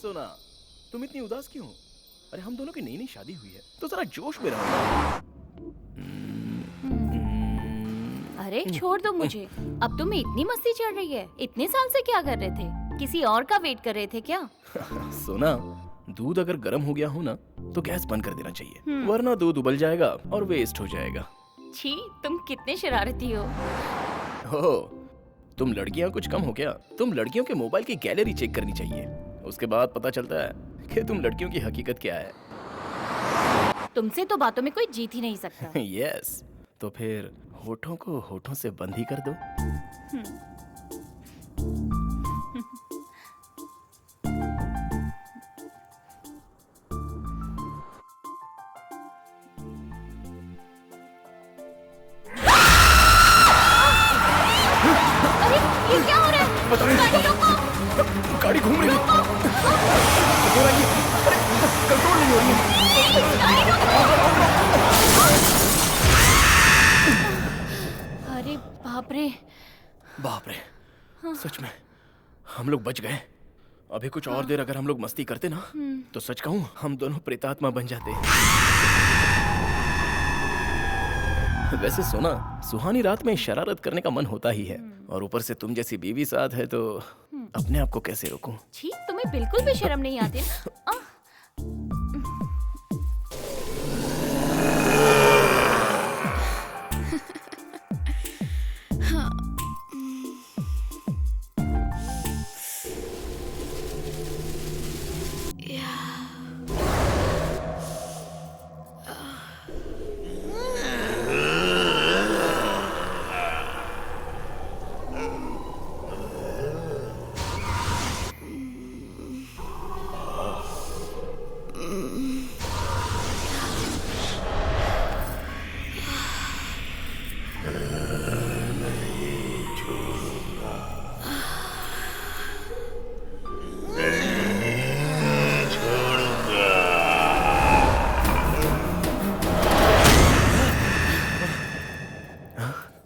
सोना, तुम इतनी उदास क्यों? अरे हम दोनों की नई नई शादी हुई है, तो जरा जोश में रहो। अरे छोड़ दो मुझे। अब तुम्हें इतनी मस्ती चढ़ रही है। इतने साल से क्या कर रहे थे? किसी और का वेट कर रहे थे क्या? सोना, दूध अगर गर्म हो गया हो ना तो गैस बंद कर देना चाहिए, वरना दूध उबल जाएगा और वेस्ट हो जाएगा। छी, तुम कितने शरारती हो। हो, तुम लड़कियां कुछ कम हो क्या? तुम लड़कियों के मोबाइल की गैलरी चेक करनी चाहिए, उसके बाद पता चलता है कि तुम लड़कियों की हकीकत क्या है। तुमसे तो बातों में कोई जीत ही नहीं सकता। यस, तो फिर होठों को होठों से बंद ही कर दो। अरे ये क्या हो रहा है? पता नहीं। गाड़ी रोको। गाड़ी घूम रही है। हो रही है। अरे कंट्रोल नहीं हो रही है। गाड़ी रोको। अरे बाप रे। बाप रे, सच में हम लोग बच गए। अभी कुछ और देर अगर हम लोग मस्ती करते ना तो सच कहूं हम दोनों प्रेतात्मा बन जाते। वैसे सोना, सुहानी रात में शरारत करने का मन होता ही है, और ऊपर से तुम जैसी बीवी साथ है तो अपने आप को कैसे रोकूं? छी, तुम्हें बिल्कुल भी शर्म नहीं आती ना?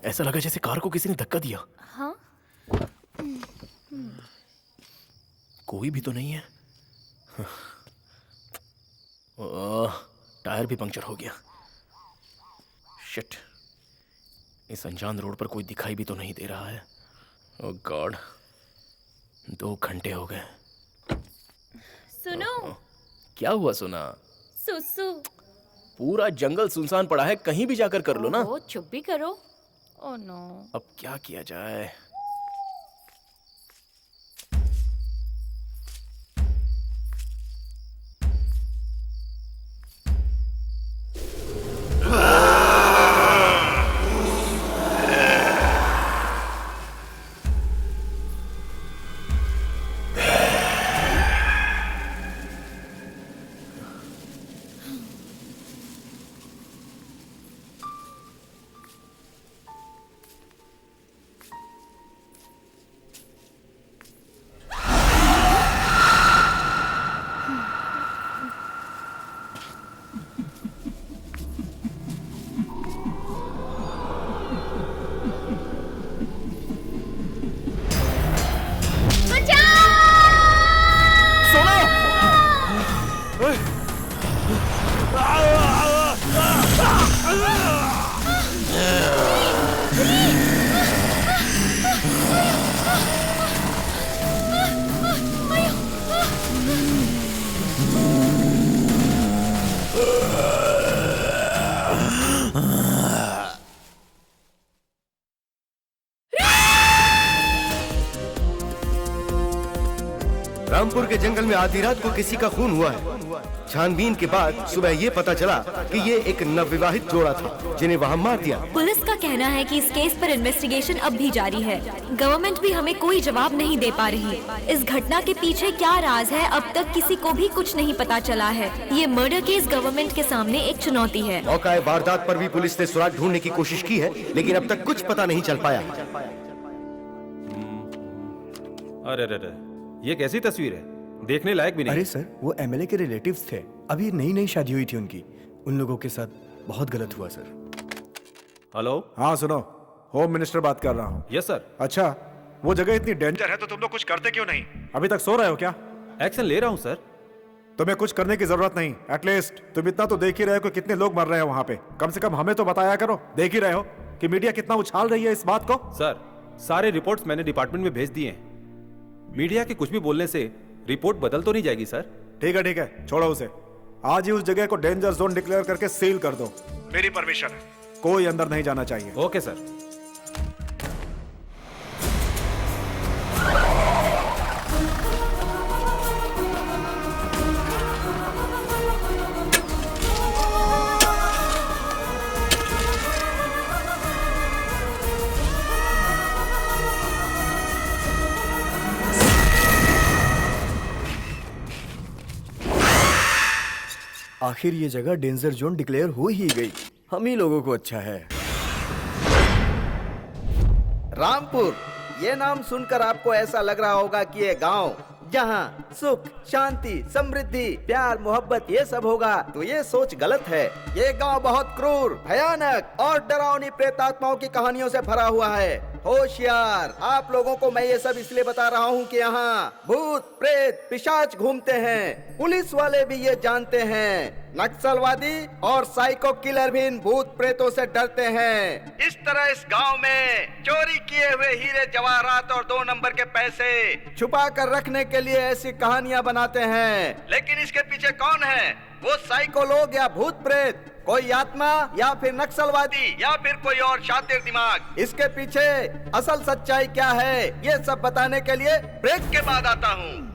ऐसा लगा जैसे कार को किसी ने धक्का दिया। हाँ? कोई भी तो नहीं है। ओह, टायर भी पंक्चर हो गया। शिट, इस अनजान रोड पर कोई दिखाई भी तो नहीं दे रहा है। ओह गॉड, 2 घंटे हो गए। सुनो। क्या हुआ सोना? सुसु। पूरा जंगल सुनसान पड़ा है, कहीं भी जाकर कर लो ना। ओ, चुप भी करो। Oh no. अब क्या किया जाए? रामपुर के जंगल में आधी रात को किसी का खून हुआ है। छानबीन के बाद सुबह ये पता चला कि ये एक नवविवाहित जोड़ा था जिन्हें वहाँ मार दिया। पुलिस का कहना है कि इस केस पर इन्वेस्टिगेशन अब भी जारी है। गवर्नमेंट भी हमें कोई जवाब नहीं दे पा रही। इस घटना के पीछे क्या राज है, अब तक किसी को भी कुछ नहीं पता चला है। ये मर्डर केस गवर्नमेंट के सामने एक चुनौती है। मौका वारदात पर भी पुलिस ने सुराग ढूंढने की कोशिश की है, लेकिन अब तक कुछ पता नहीं चल पाया। अरे अरे, ये कैसी तस्वीर है? देखने लायक भी नहीं। अरे सर, वो एमएलए के रिलेटिव्स थे। अभी नई नई शादी हुई थी उनकी। उन लोगों के साथ बहुत गलत हुआ सर। हेलो। हाँ सुनो, होम मिनिस्टर बात कर रहा हूँ। Yes sir. अच्छा, वो जगह इतनी डेंजर है तो तुम लोग कुछ करते क्यों नहीं? अभी तक सो रहे हो क्या? एक्शन ले रहा हूँ सर। तुम्हें कुछ करने की जरूरत नहीं। एटलीस्ट तुम इतना तो देख ही रहे हो कि कितने लोग मर रहे हैं वहां पे। कम से कम हमें तो बताया करो। देख ही रहे हो कि मीडिया कितना उछाल रही है इस बात को। सर, सारे रिपोर्ट्स मैंने डिपार्टमेंट में भेज दिए हैं। मीडिया के कुछ भी बोलने से रिपोर्ट बदल तो नहीं जाएगी सर? ठीक है, छोड़ो उसे। आज ही उस जगह को डेंजर जोन डिक्लेयर करके सील कर दो। मेरी परमिशन है, कोई अंदर नहीं जाना चाहिए। Okay sir. आखिर ये जगह डेंजर जोन डिक्लेयर हो ही गई। हम ही लोगों को अच्छा है। रामपुर, ये नाम सुनकर आपको ऐसा लग रहा होगा कि ये गांव जहाँ सुख, शांति, समृद्धि, प्यार, मोहब्बत ये सब होगा, तो ये सोच गलत है। ये गांव बहुत क्रूर, भयानक और डरावनी प्रेतात्माओं की कहानियों से भरा हुआ है। होशियार, आप लोगों को मैं ये सब इसलिए बता रहा हूँ कि यहाँ भूत, प्रेत, पिशाच घूमते हैं। पुलिस वाले भी ये जानते हैं। नक्सलवादी और साइको किलर भी इन भूत प्रेतों से डरते हैं। इस तरह इस गांव में चोरी किए हुए हीरे, जवाहरात और 2 नंबर के पैसे छुपा कर रखने के लिए ऐसी कहानियां बनाते हैं। लेकिन इसके पीछे कौन है? वो साइको लोग या भूत प्रेत, कोई आत्मा या फिर नक्सलवादी या फिर कोई और शातिर दिमाग। इसके पीछे असल सच्चाई क्या है, ये सब बताने के लिए ब्रेक के बाद आता हूँ।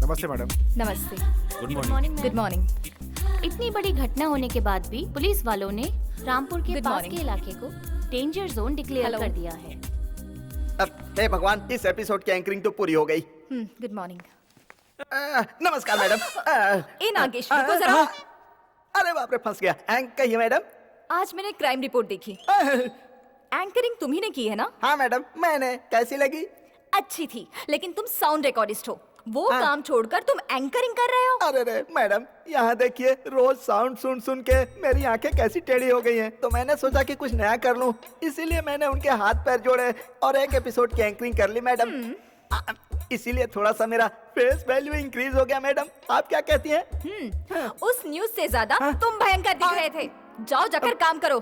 नमस्ते मैडम। नमस्ते। Good morning. Good morning. इतनी बड़ी घटना होने के बाद भी पुलिस वालों ने रामपुर के पास के इलाके को डेंजर जोन डिक्लेयर कर दिया है। हे भगवान, इस एपिसोड की एंकरिंग तो पूरी हो गई। Good morning. नमस्कार मैडम। इन नागेश, रुको जरा। अरे बाप रे, फंस गया। कहिए मैडम। आज मैंने क्राइम रिपोर्ट देखी। एंकरिंग तुम ही ने की है ना? हाँ मैडम, मैंने। कैसी लगी? अच्छी थी, लेकिन तुम साउंड रिकॉर्डिस्ट हो। वो काम छोड़कर तुम एंकरिंग कर रहे हो। अरे रे मैडम, यहाँ देखिए, रोज साउंड सुन सुन के मेरी आंखें कैसी टेढ़ी हो गई हैं। तो मैंने सोचा कि कुछ नया कर लूं, इसीलिए मैंने उनके हाथ पैर जोड़े और एक एपिसोड की एंकरिंग कर ली मैडम। इसीलिए थोड़ा सा मेरा फेस वैल्यू इंक्रीज हो गया मैडम। आप क्या कहती हैं? उस न्यूज से ज्यादा तुम भयंकर दिख रहे थे। जाओ जाकर काम करो।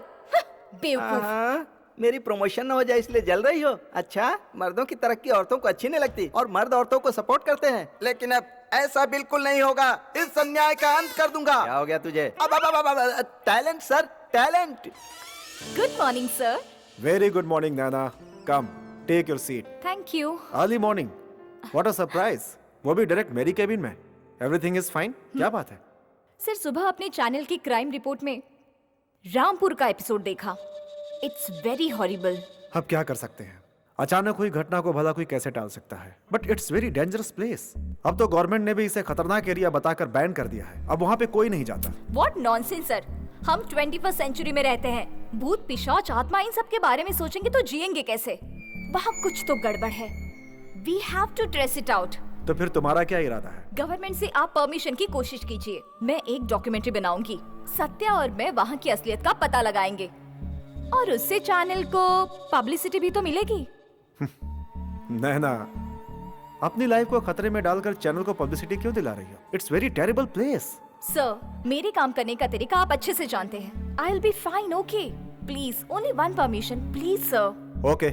बेवकूफ। मेरी प्रमोशन न हो जाए इसलिए जल रही हो? अच्छा, मर्दों की तरक्की औरतों को अच्छी नहीं लगती और मर्द औरतों को सपोर्ट करते हैं। लेकिन अब ऐसा बिल्कुल नहीं होगा। इस अन्याय का अंत कर दूंगा। क्या हो गया तुझे? अब talent sir, talent. Good morning sir. Very good morning Naina. Come, take your seat. Thank you. Early morning, what a surprise. वो भी डायरेक्ट मेरी केबिन में। Everything is fine? क्या बात है? सर, सुबह अपने चैनल की क्राइम रिपोर्ट में रामपुर का एपिसोड देखा। It's very horrible. अब क्या कर सकते हैं, अचानक हुई घटना को भला कोई कैसे टाल सकता है। But it's very dangerous place. अब तो गवर्नमेंट ने भी इसे खतरनाक एरिया बताकर बैन कर दिया है। अब वहाँ पे कोई नहीं जाता। व्हाट नॉनसेंस सर, हम 21st सेंचुरी में रहते हैं। भूत, पिशाच, आत्मा, इन सब के बारे में सोचेंगे तो जिएंगे कैसे? वहाँ कुछ तो गड़बड़ है। We have to trace it out. तो फिर तुम्हारा क्या इरादा है? गवर्नमेंट से आप परमिशन की कोशिश कीजिए। मैं एक डॉक्यूमेंट्री बनाऊंगी। सत्या और मैं वहाँ की असलियत का पता लगाएंगे और उससे चैनल को पब्लिसिटी भी तो मिलेगी। नैना, अपनी लाइफ को खतरे में डालकर चैनल को पब्लिसिटी क्यों दिला रही हो? It's very terrible place. Sir, मेरे काम करने का तरीका आप अच्छे से जानते हैं। I will be fine, okay? Please, only one permission, please sir. Okay,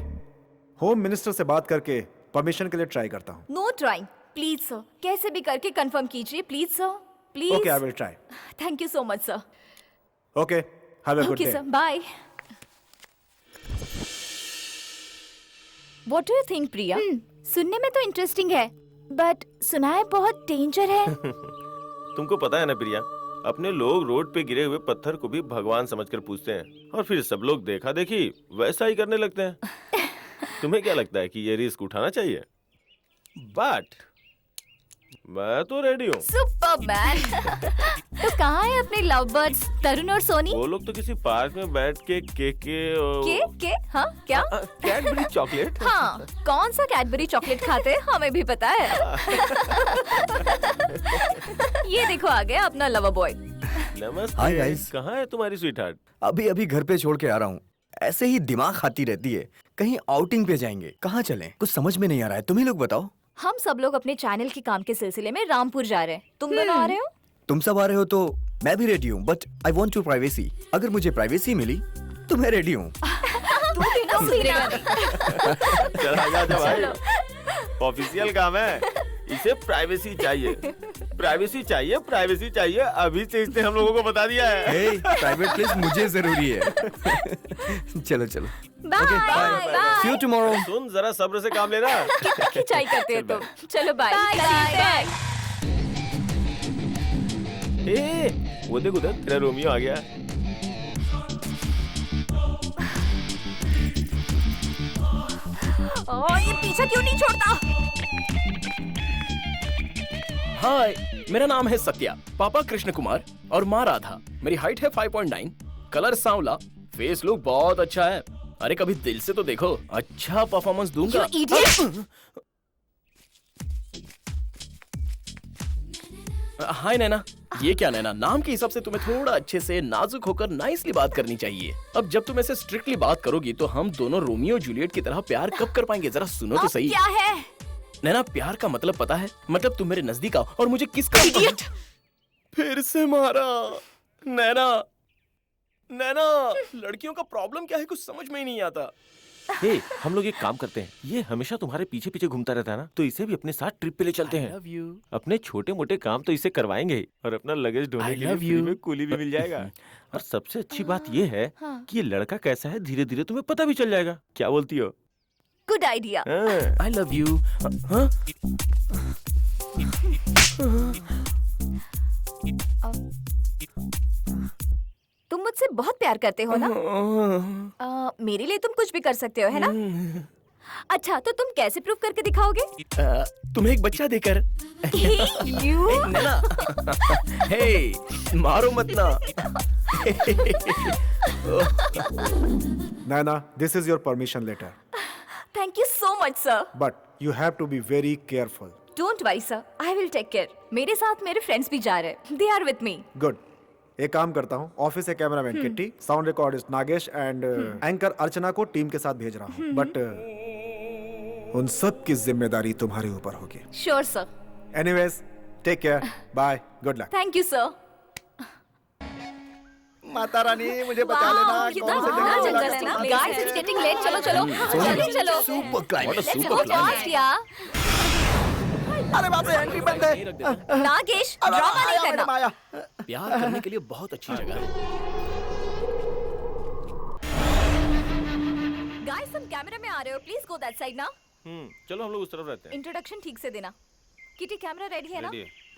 home minister से बात करके परमिशन के लिए ट्राई करता हूँ। No trying, please sir. कैसे भी करके कंफर्म कीजिए, please sir, please. Okay, I will try. Thank you so much sir. Okay, have a good okay day. Sir, bye. What do you think, Priya? सुनने में तो इंटरेस्टिंग है, बट सुना है बहुत डेंजर है। तुमको पता है ना प्रिया, अपने लोग रोड पे गिरे हुए पत्थर को भी भगवान समझकर पूजते हैं और फिर सब लोग देखा देखी वैसा ही करने लगते हैं। तुम्हें क्या लगता है कि ये रिस्क उठाना चाहिए? बट मैं तो रेडी हूँ। सुपरमैन। तो कहाँ है अपने लव बर्ड्स तरुण और सोनी? वो लोग तो किसी पार्क में बैठ के के हाँ क्या? Cadbury chocolate. हाँ, कौन सा कैडबरी चॉकलेट खाते हैं हमें भी पता है। ये देखो आ गया अपना लवर बॉय। नमस्ते। Hi, guys. कहाँ है तुम्हारी स्वीटहार्ट? अभी अभी घर पे छोड़ के आ रहा हूँ। ऐसे ही दिमाग खाती रहती है। कहीं आउटिंग पे जाएंगे, कहाँ चलें? कुछ समझ में नहीं आ रहा है। तुम ही लोग बताओ। हम सब लोग अपने चैनल के काम के सिलसिले में रामपुर जा रहे हैं। तुम दोनों आ रहे हो? तुम सब आ रहे हो तो मैं भी रेडी हूँ, but I want to privacy. अगर मुझे प्राइवेसी मिली तो मैं रेडी हूँ। तू बिना सुधरेगा नहीं। चल आजा भाई। ऑफिशियल काम है, इसे प्राइवेसी चाहिए। प्राइवेसी चाहिए, प्राइवेसी चाहिए। अभी से इसने हम लोगों को बता दिया है। प्राइवेट प्लेस मुझे जरूरी है। चलो चलो। Bye bye. See you tomorrow. सुन, जरा सब्र से काम लेना। कितना खिंचाई करते हो तुम। चलो बाय बाय। ए, वो देख उधर तेरा रोमियो आ गया। ये पीछे क्यों नहीं छोड़ता? हाय, मेरा नाम है सत्या, पापा कृष्ण कुमार और माँ राधा। मेरी हाइट है 5.9, कलर सांवला, फेस लुक बहुत अच्छा है। अरे कभी दिल से तो देखो, अच्छा परफॉर्मेंस दूंगा। You idiot! हाय नैना। ये क्या नैना, नाम के हिसाब से तुम्हें थोड़ा अच्छे से नाजुक होकर नाइसली बात करनी चाहिए। अब जब तुम ऐसे स्ट्रिक्टली बात करोगी तो हम दोनों रोमियो जूलियट की तरह प्यार कब कर पाएंगे? जरा सुनो तो सही। क्या है? नैना, प्यार का मतलब पता है? मतलब तुम मेरे नजदीक आओ और मुझे किस का Idiot! फिर से मारा। नैना, नैना, लड़कियों का प्रॉब्लम क्या है कुछ समझ में ही नहीं आता। हे, हम लोग एक काम करते हैं, ये हमेशा तुम्हारे पीछे पीछे घूमता रहता है ना, तो इसे भी अपने साथ ट्रिप पे ले चलते हैं। love you. अपने छोटे मोटे काम तो इसे करवाएंगे ही, और अपना लगेज ढोने I के लिए love फ्री you. में कूली भी मिल जाएगा। और सबसे अच्छी बात ये है कि ये लड़का कैसा है धीरे धीरे तुम्हें पता भी चल जाएगा। क्या बोलती हो? Good idea. हाँ। I love you. हाँ? तुम मुझसे बहुत प्यार करते हो ना? मेरे लिए तुम कुछ भी कर सकते हो, है ना? अच्छा, तो तुम कैसे प्रूव करके दिखाओगे? तुम्हें एक बच्चा देकर। You? नैना, हे, मारो मत ना। Naina, this is your permission letter, Thank you so much, sir. but you have to be very careful. Don't worry, sir. I will take care. मेरे साथ मेरे फ्रेंड्स भी जा रहे हैं. They are with me. Good. एक काम करता हूँ, ऑफिस से cameraman Kitty, sound recordist Nagesh and anchor Archana को टीम के साथ भेज रहा हूँ, बट उन सब की जिम्मेदारी तुम्हारे ऊपर होगी। Sure, sir. Anyways, take care, bye, good luck. Thank you, sir. Mata Rani मुझे बचा लेना। कितना कौन से बड़ा जंगल जंगल में है ना? लगा- Guys, it's getting late. चलो चलो. जल्दी चलो. Super climate. Let's go fast, यार. अरे बाप रे, एंट्री बंद है। नहीं रख देना। नागेश, अरे ड्रामा नहीं आया करना. मैडम, आया। प्यार करने के लिए बहुत अच्छी जगह है। Guys, तुम कैमरा में आ रहे हो. Please go that side now. चलो हम लोग उस तरफ रहते हैं। इंट्रोडक्शन ठीक से देना. किटी, कैमरा रेडी है ना? रेडी है।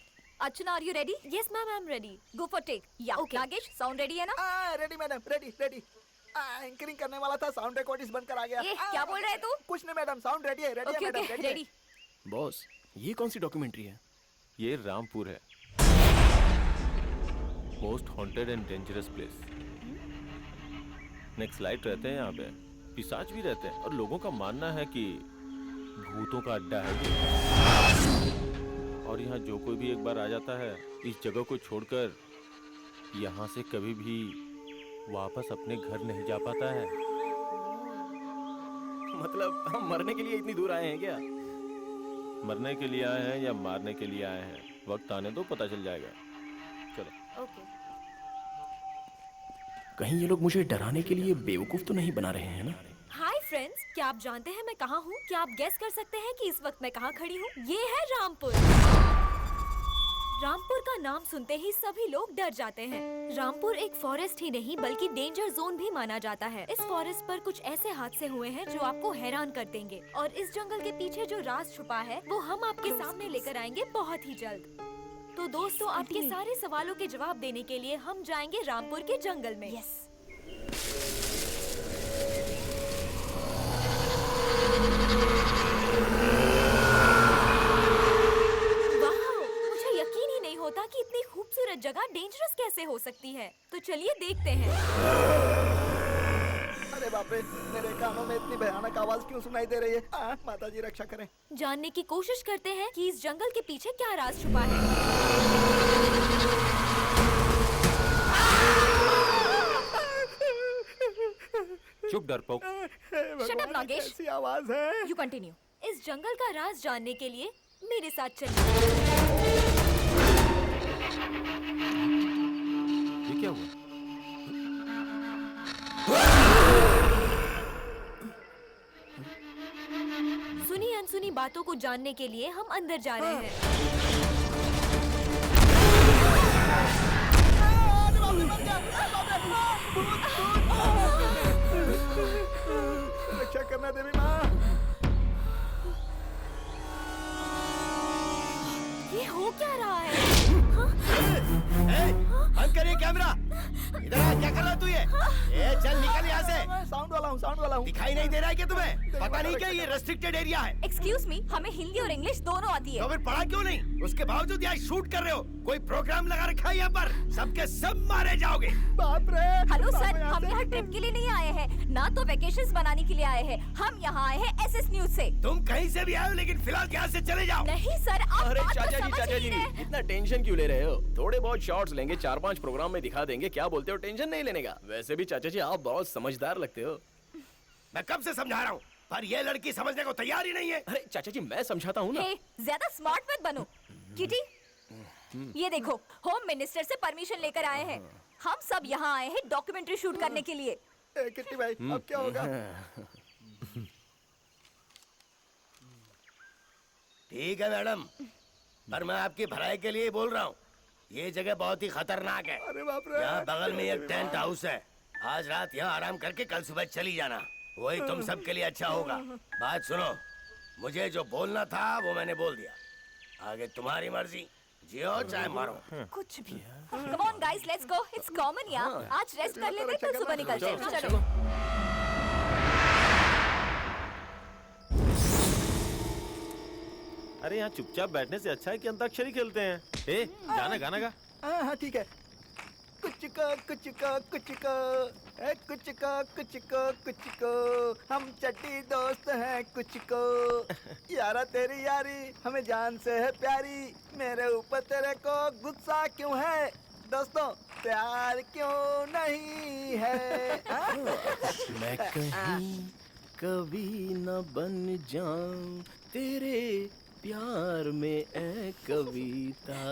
Archana, are you ready? Yes ma'am, I am ready. Go for take. या नागेश, साउंड रेडी है ना? Ready madam, ready ready. Anchoring करने वाला था, साउंड रिकॉर्डिस्ट बनकर आ गया। ये क्या बोल रहा है तू? कुछ नहीं मैडम, साउंड रेडी है, रेडी है ओके मैडम, ओके, रेडी है। रेडी. बॉस, ये कौन सी डॉक्यूमेंट्री है? ये रामपुर है, most haunted and dangerous place. Next light रहते हैं यहाँ पे, पिशाच भी रहते हैं, और लोगों का मानना है कि भूतों का अड्डा है ये। और यहाँ जो कोई भी एक बार आ जाता है, इस जगह को छोड़कर यहाँ से कभी भी वापस अपने घर नहीं जा पाता है। मतलब हम मरने के लिए इतनी दूर आए हैं क्या? मरने के लिए आए हैं या मारने के लिए आए हैं, वक्त आने दो पता चल जाएगा। चलो। ओके. कहीं ये लोग मुझे डराने के लिए बेवकूफ तो नहीं बना रहे हैं ना? हाय फ्रेंड्स, क्या आप जानते हैं मैं कहाँ हूँ? क्या आप गेस कर सकते हैं कि इस वक्त मैं कहाँ खड़ी हूँ? ये है रामपुर. रामपुर का नाम सुनते ही सभी लोग डर जाते हैं. रामपुर एक फॉरेस्ट ही नहीं बल्कि डेंजर जोन भी माना जाता है. इस फॉरेस्ट पर कुछ ऐसे हादसे हुए हैं जो आपको हैरान कर देंगे, और इस जंगल के पीछे जो राज छुपा है वो हम आपके सामने लेकर आएंगे बहुत ही जल्द. तो दोस्तों, आपके सारे सवालों के जवाब देने के लिए हम जाएंगे रामपुर के जंगल में. मुझे यकीन ही नहीं होता कि इतनी खूबसूरत जगह डेंजरस कैसे हो सकती है. तो चलिए देखते हैं. अरे बाप रे, मेरे कानों में इतनी भयानक आवाज क्यों सुनाई दे रही है? माता जी रक्षा करें। जानने की कोशिश करते हैं कि इस जंगल के पीछे क्या राज छुपा है. चुप डरपोक। Shut up Nagesh. कैसी आवाज है? You continue. इस जंगल का राज जानने के लिए मेरे साथ चलिए। ये क्या हुआ? सुनी अनसुनी बातों को जानने के लिए हम अंदर जा रहे हैं। रक्षा करना देवी माँ। ये हो क्या रहा है? बंद करिए कैमरा। इधर आ, क्या कर रहा तू ये? चल निकल यहाँ से। साउंड वाला हूँ। दिखाई नहीं दे रहा है क्या तुम्हें? पता नहीं क्या ये रेस्ट्रिक्टेड एरिया है? एक्सक्यूज मी, हमें हिंदी और इंग्लिश दोनों आती है। तो फिर पढ़ा क्यों नहीं? उसके बावजूद यहाँ शूट कर रहे हो। कोई प्रोग्राम लगा रखा है यहाँ पर? सबके सब मारे जाओगे। बाप रे। हेलो सर, हम यहाँ ट्रिप के लिए नहीं आए हैं, ना तो वेकेशंस बनाने के लिए आए हैं। हम यहाँ आए हैं एसएस न्यूज से। तुम कहीं से भी आए हो, लेकिन फिलहाल यहाँ से चले जाओ। नहीं सर, आप अरे बात तो चाचा समझ जी ही नहीं रहे। इतना टेंशन क्यों ले रहे हो? थोड़े बहुत शॉट्स लेंगे, 4-5 प्रोग्राम में दिखा देंगे। क्या बोलते हो? टेंशन नहीं लेने का। वैसे भी चाचा जी आप बहुत समझदार लगते हो। मैं कब से समझा रहा हूँ, पर ये लड़की समझने को तैयार ही नहीं है। अरे चाचा जी मैं समझाता हूँ ना। हे, ज्यादा स्मार्ट मत बनो। किटी, ये देखो, होम मिनिस्टर से परमिशन लेकर आए हैं। हम सब यहाँ आए हैं डॉक्यूमेंट्री शूट करने के लिए। किट्टी भाई, अब क्या होगा? ठीक है मैडम, पर मैं आपकी भलाई के लिए ही बोल रहा हूँ। ये जगह बहुत ही खतरनाक है। अरे बाप रे। यहाँ बगल में एक टेंट हाउस है। आज रात यहाँ आराम करके कल सुबह चली जाना। वही तुम सबके लिए अच्छा होगा। बात सुनो, मुझे जो बोलना था वो मैंने बोल दिया। आगे तुम्हारी मर्जी, जियो चाहे मारो। कुछ भी। Come on guys, let's go. It's common यार। आज रेस्ट कर लेते हैं, कल सुबह निकलते हैं। चलो। अरे यहाँ चुपचाप बैठने से अच्छा है कि अंताक्षरी खेलते हैं। ए, गाना गाना गा। हाँ ठीक है। कुछ को हम चट्टी दोस्त हैं कुछ को। यारा तेरी यारी हमें जान से है प्यारी। मेरे ऊपर तेरे को गुस्सा क्यों है? दोस्तों प्यार क्यों नहीं है? मैं कहीं कभी न बन जाऊं तेरे प्यार में ए कविता।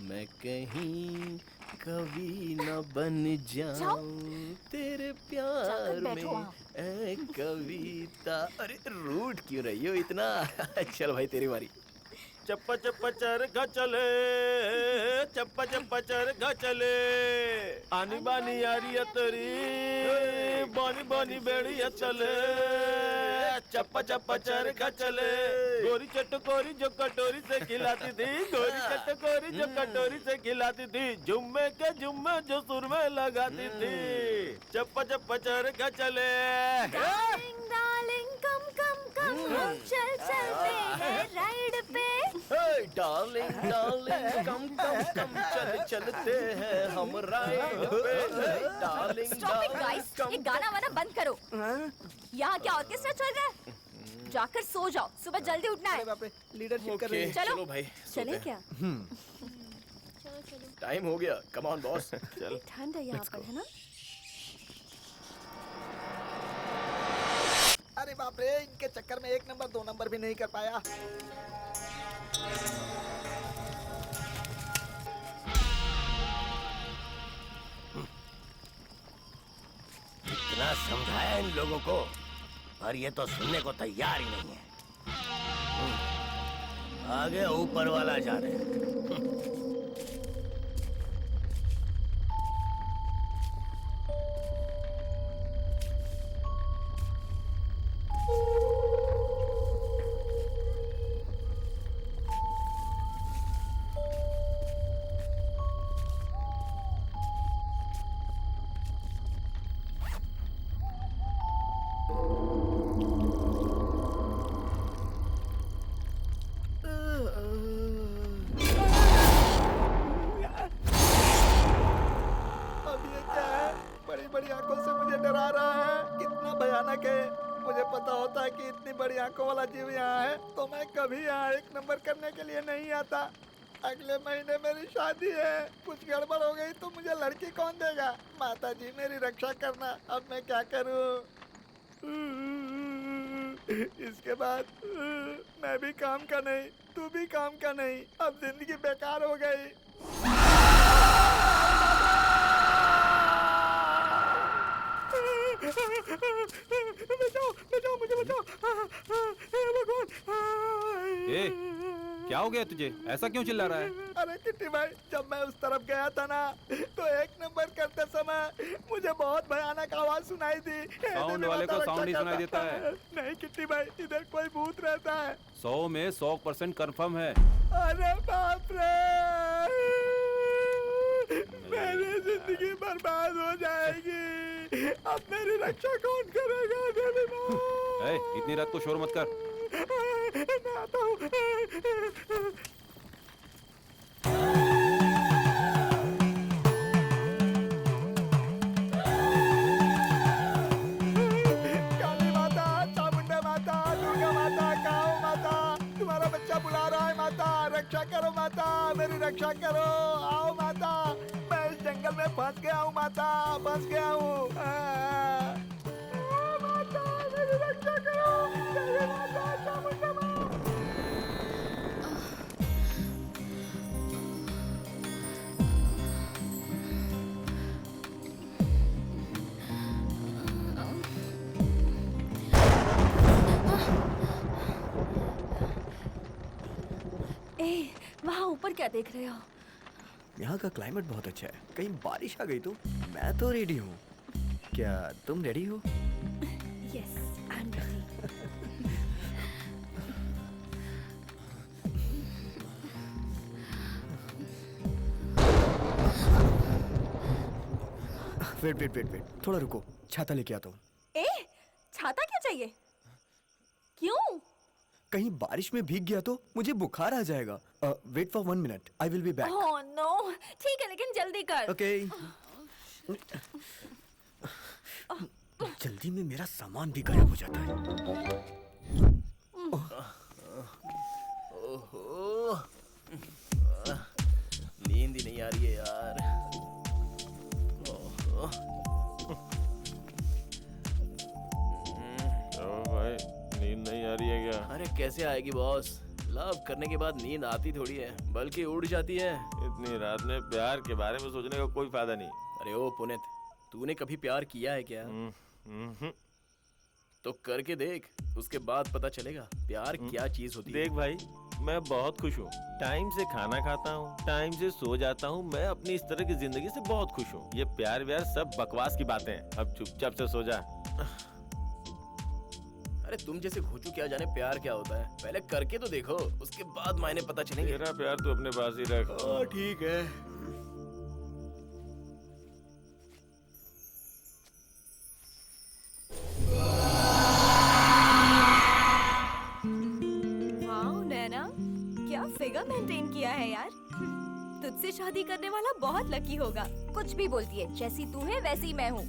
मैं कहीं कभी न बन जाऊं तेरे प्यार में ए कविता। अरे रूठ क्यों रही हो इतना? चल भाई तेरी बारी। चप्पा चप्पा चरखा चले, चप्पा चप्पा चरखा चले। आनी बानी यारी तरी, बानी बानी बेड़िया चले। चप्पा चप्पा चरखा चले। गोरी चटकोरी जो कटोरी से खिलाती थी, गोरी चटकोरी जो कटोरी से खिलाती थी, जुम्मे के जुम्मे जो सुर में लगाती थी। चप्पा चप्पा चरखा चले। डार्लिंग डार्लिंग कम कम कम, हम चल चलते हैं राइड पे। डार्लिंग डार्लिंग कम कम कम चल चलते हैं हम राइड पे। डार्लिंग स्टॉप इट गाइस, ये गाना वाना बंद करो। यहाँ क्या ऑर्केस्ट्रा चल रहा है? जाकर सो जाओ, सुबह जल्दी उठना है। लीडरशिप कर रही है। चलो भाई चले क्या? टाइम हो गया। Come on boss. चल ठंड है यहाँ पर, है ना? अरे बाप रे, इनके चक्कर में 1 नंबर 2 नंबर भी नहीं कर पाया। इतना समझाया इन लोगों को, पर ये तो सुनने को तैयार ही नहीं है। आगे ऊपर वाला जाने। अब ये क्या है? बड़ी बड़ी आंखों से मुझे डरा रहा है। कितना भयानक है। मुझे पता होता है कि इतनी बड़ी आंखों वाला जीव यहाँ है तो मैं कभी यहाँ 1 नंबर करने के लिए नहीं आता। अगले महीने मेरी शादी है, कुछ गड़बड़ हो गई तो मुझे लड़की कौन देगा? माता जी मेरी रक्षा करना, अब मैं क्या करूं? इसके बाद मैं भी काम का नहीं, तू भी काम का नहीं, अब जिंदगी बेकार हो गई। बचाओ बचाओ मुझे बचाओ, हे भगवान। ए, क्या हो गया तुझे? ऐसा क्यों चिल्ला रहा है? अरे किट्टी भाई, जब मैं उस तरफ गया था ना तो 1 नंबर करते समय मुझे बहुत भयानक आवाज सुनाई दी। साउंड वाले को साउंड ही सुनाई देता है। नहीं किट्टी भाई, इधर कोई भूत रहता है। 100 में 100% कंफर्म है। अरे बाप रे, मेरी जिंदगी बर्बाद हो जाएगी। अब मेरी रक्षा कौन करेगा? देवी माँ। ए, इतनी रात को शोर मत कर। मैं आता हूँ। काली माता, चामुंडा माता, दुर्गा माता, काऊ माता, तुम्हारा बच्चा बुला रहा है। माता रक्षा करो, माता मेरी रक्षा करो। आओ माता, मैं इस जंगल में फंस गया हूँ। माता फंस गया हूँ। माता मेरी रक्षा करो। जय माता चामुंडा माता। ए, वहाँ ऊपर क्या देख रहे हो? यहाँ का क्लाइमेट बहुत अच्छा है, कहीं बारिश आ गई तो? मैं तो रेडी हूँ, क्या तुम रेडी हो? Yes, I am ready. Wait, थोड़ा रुको, छाता लेके आता हूँ। ए, छाता क्यों चाहिए? क्यों? कहीं बारिश में भीग गया तो मुझे बुखार आ जाएगा। Wait for 1 minute, I will be back. Oh no, ठीक है लेकिन जल्दी कर। ओके। जल्दी में मेरा सामान भी गायब हो जाता है। ओहो, नींद ही नहीं आ रही है यार। ओहो। भाई नींद नहीं आ रही है क्या? अरे कैसे आएगी बॉस? लव करने के बाद नींद आती थोड़ी है, बल्कि उड़ जाती है। इतनी रात में प्यार के बारे में सोचने का कोई फायदा नहीं। अरे ओ पुनीत, तूने कभी प्यार किया है क्या? तो करके देख, उसके बाद पता चलेगा प्यार क्या चीज होती है। देख भाई, मैं बहुत खुश हूँ। टाइम से खाना खाता हूँ, टाइम से सो जाता हूँ। मैं अपनी इस तरह की जिंदगी से बहुत खुश हूँ। ये प्यार व्यार सब बकवास की बातें हैं। अब चुपचाप से सो जा। अरे तुम जैसे घोचू क्या जाने प्यार क्या होता है? पहले करके तो देखो, उसके बाद मायने पता चलेंगे। मेरा प्यार तो अपने पास ही रख। ठीक है। वाओ नैना, क्या फिगर मेंटेन किया है यार। तुझसे शादी करने वाला बहुत लकी होगा। कुछ भी बोलती है, जैसी तू है वैसी मैं हूँ।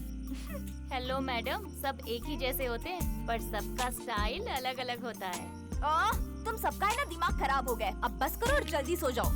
हेलो मैडम, सब एक ही जैसे होते हैं, पर सबका स्टाइल अलग अलग होता है। तुम सबका है ना दिमाग खराब हो गया। अब बस करो और जल्दी सो जाओ।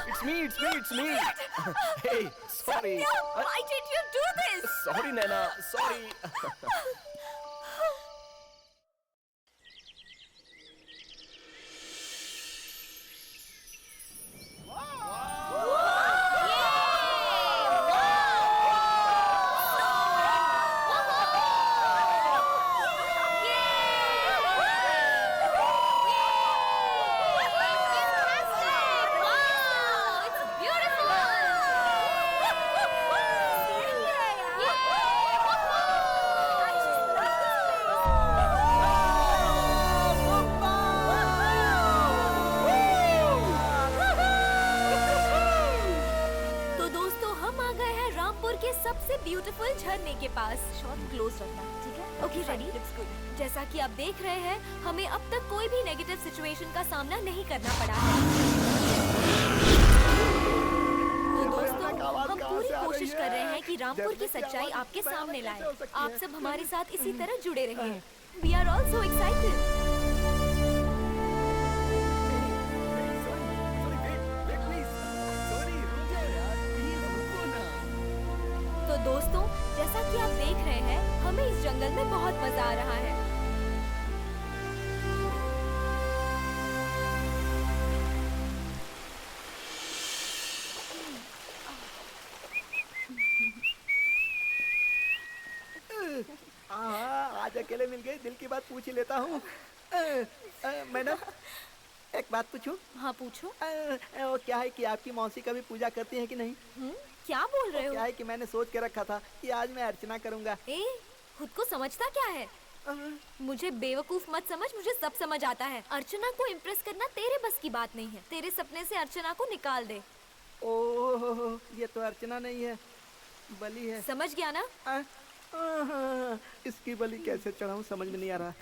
It's me. Hey, sorry. Why did you do this? Sorry, Naina. Sorry. सबसे ब्यूटीफुल झरने के पास। शॉट क्लोज रखना, ठीक है? Okay, ready? Looks good. जैसा कि आप देख रहे हैं, हमें अब तक कोई भी नेगेटिव सिचुएशन का सामना नहीं करना पड़ा है। तो दोस्तों, हम पूरी कोशिश कर रहे हैं कि रामपुर की सच्चाई आपके सामने लाएं। आप सब हमारे साथ इसी तरह जुड़े रहें। We are all so excited. तो दोस्तों, जैसा कि आप देख रहे हैं, हमें इस जंगल में बहुत मजा आ रहा है। आज अकेले मिल गए, दिल की बात पूछ ही लेता हूँ। मैडम, एक बात पूछूं? हाँ, पूछो। वो क्या है कि आपकी मौसी कभी पूजा करती है कि नहीं? क्या बोल रहे हो? क्या है कि मैंने सोच के रखा था कि आज मैं अर्चना करूंगा। खुद को समझता क्या है? मुझे बेवकूफ मत समझ, मुझे सब समझ आता है। अर्चना को इम्प्रेस करना तेरे बस की बात नहीं है। तेरे सपने से अर्चना को निकाल दे। ओह, ये तो अर्चना नहीं है, बलि है। समझ गया ना? इसकी बलि कैसे चढ़ाऊं समझ में नहीं आ रहा।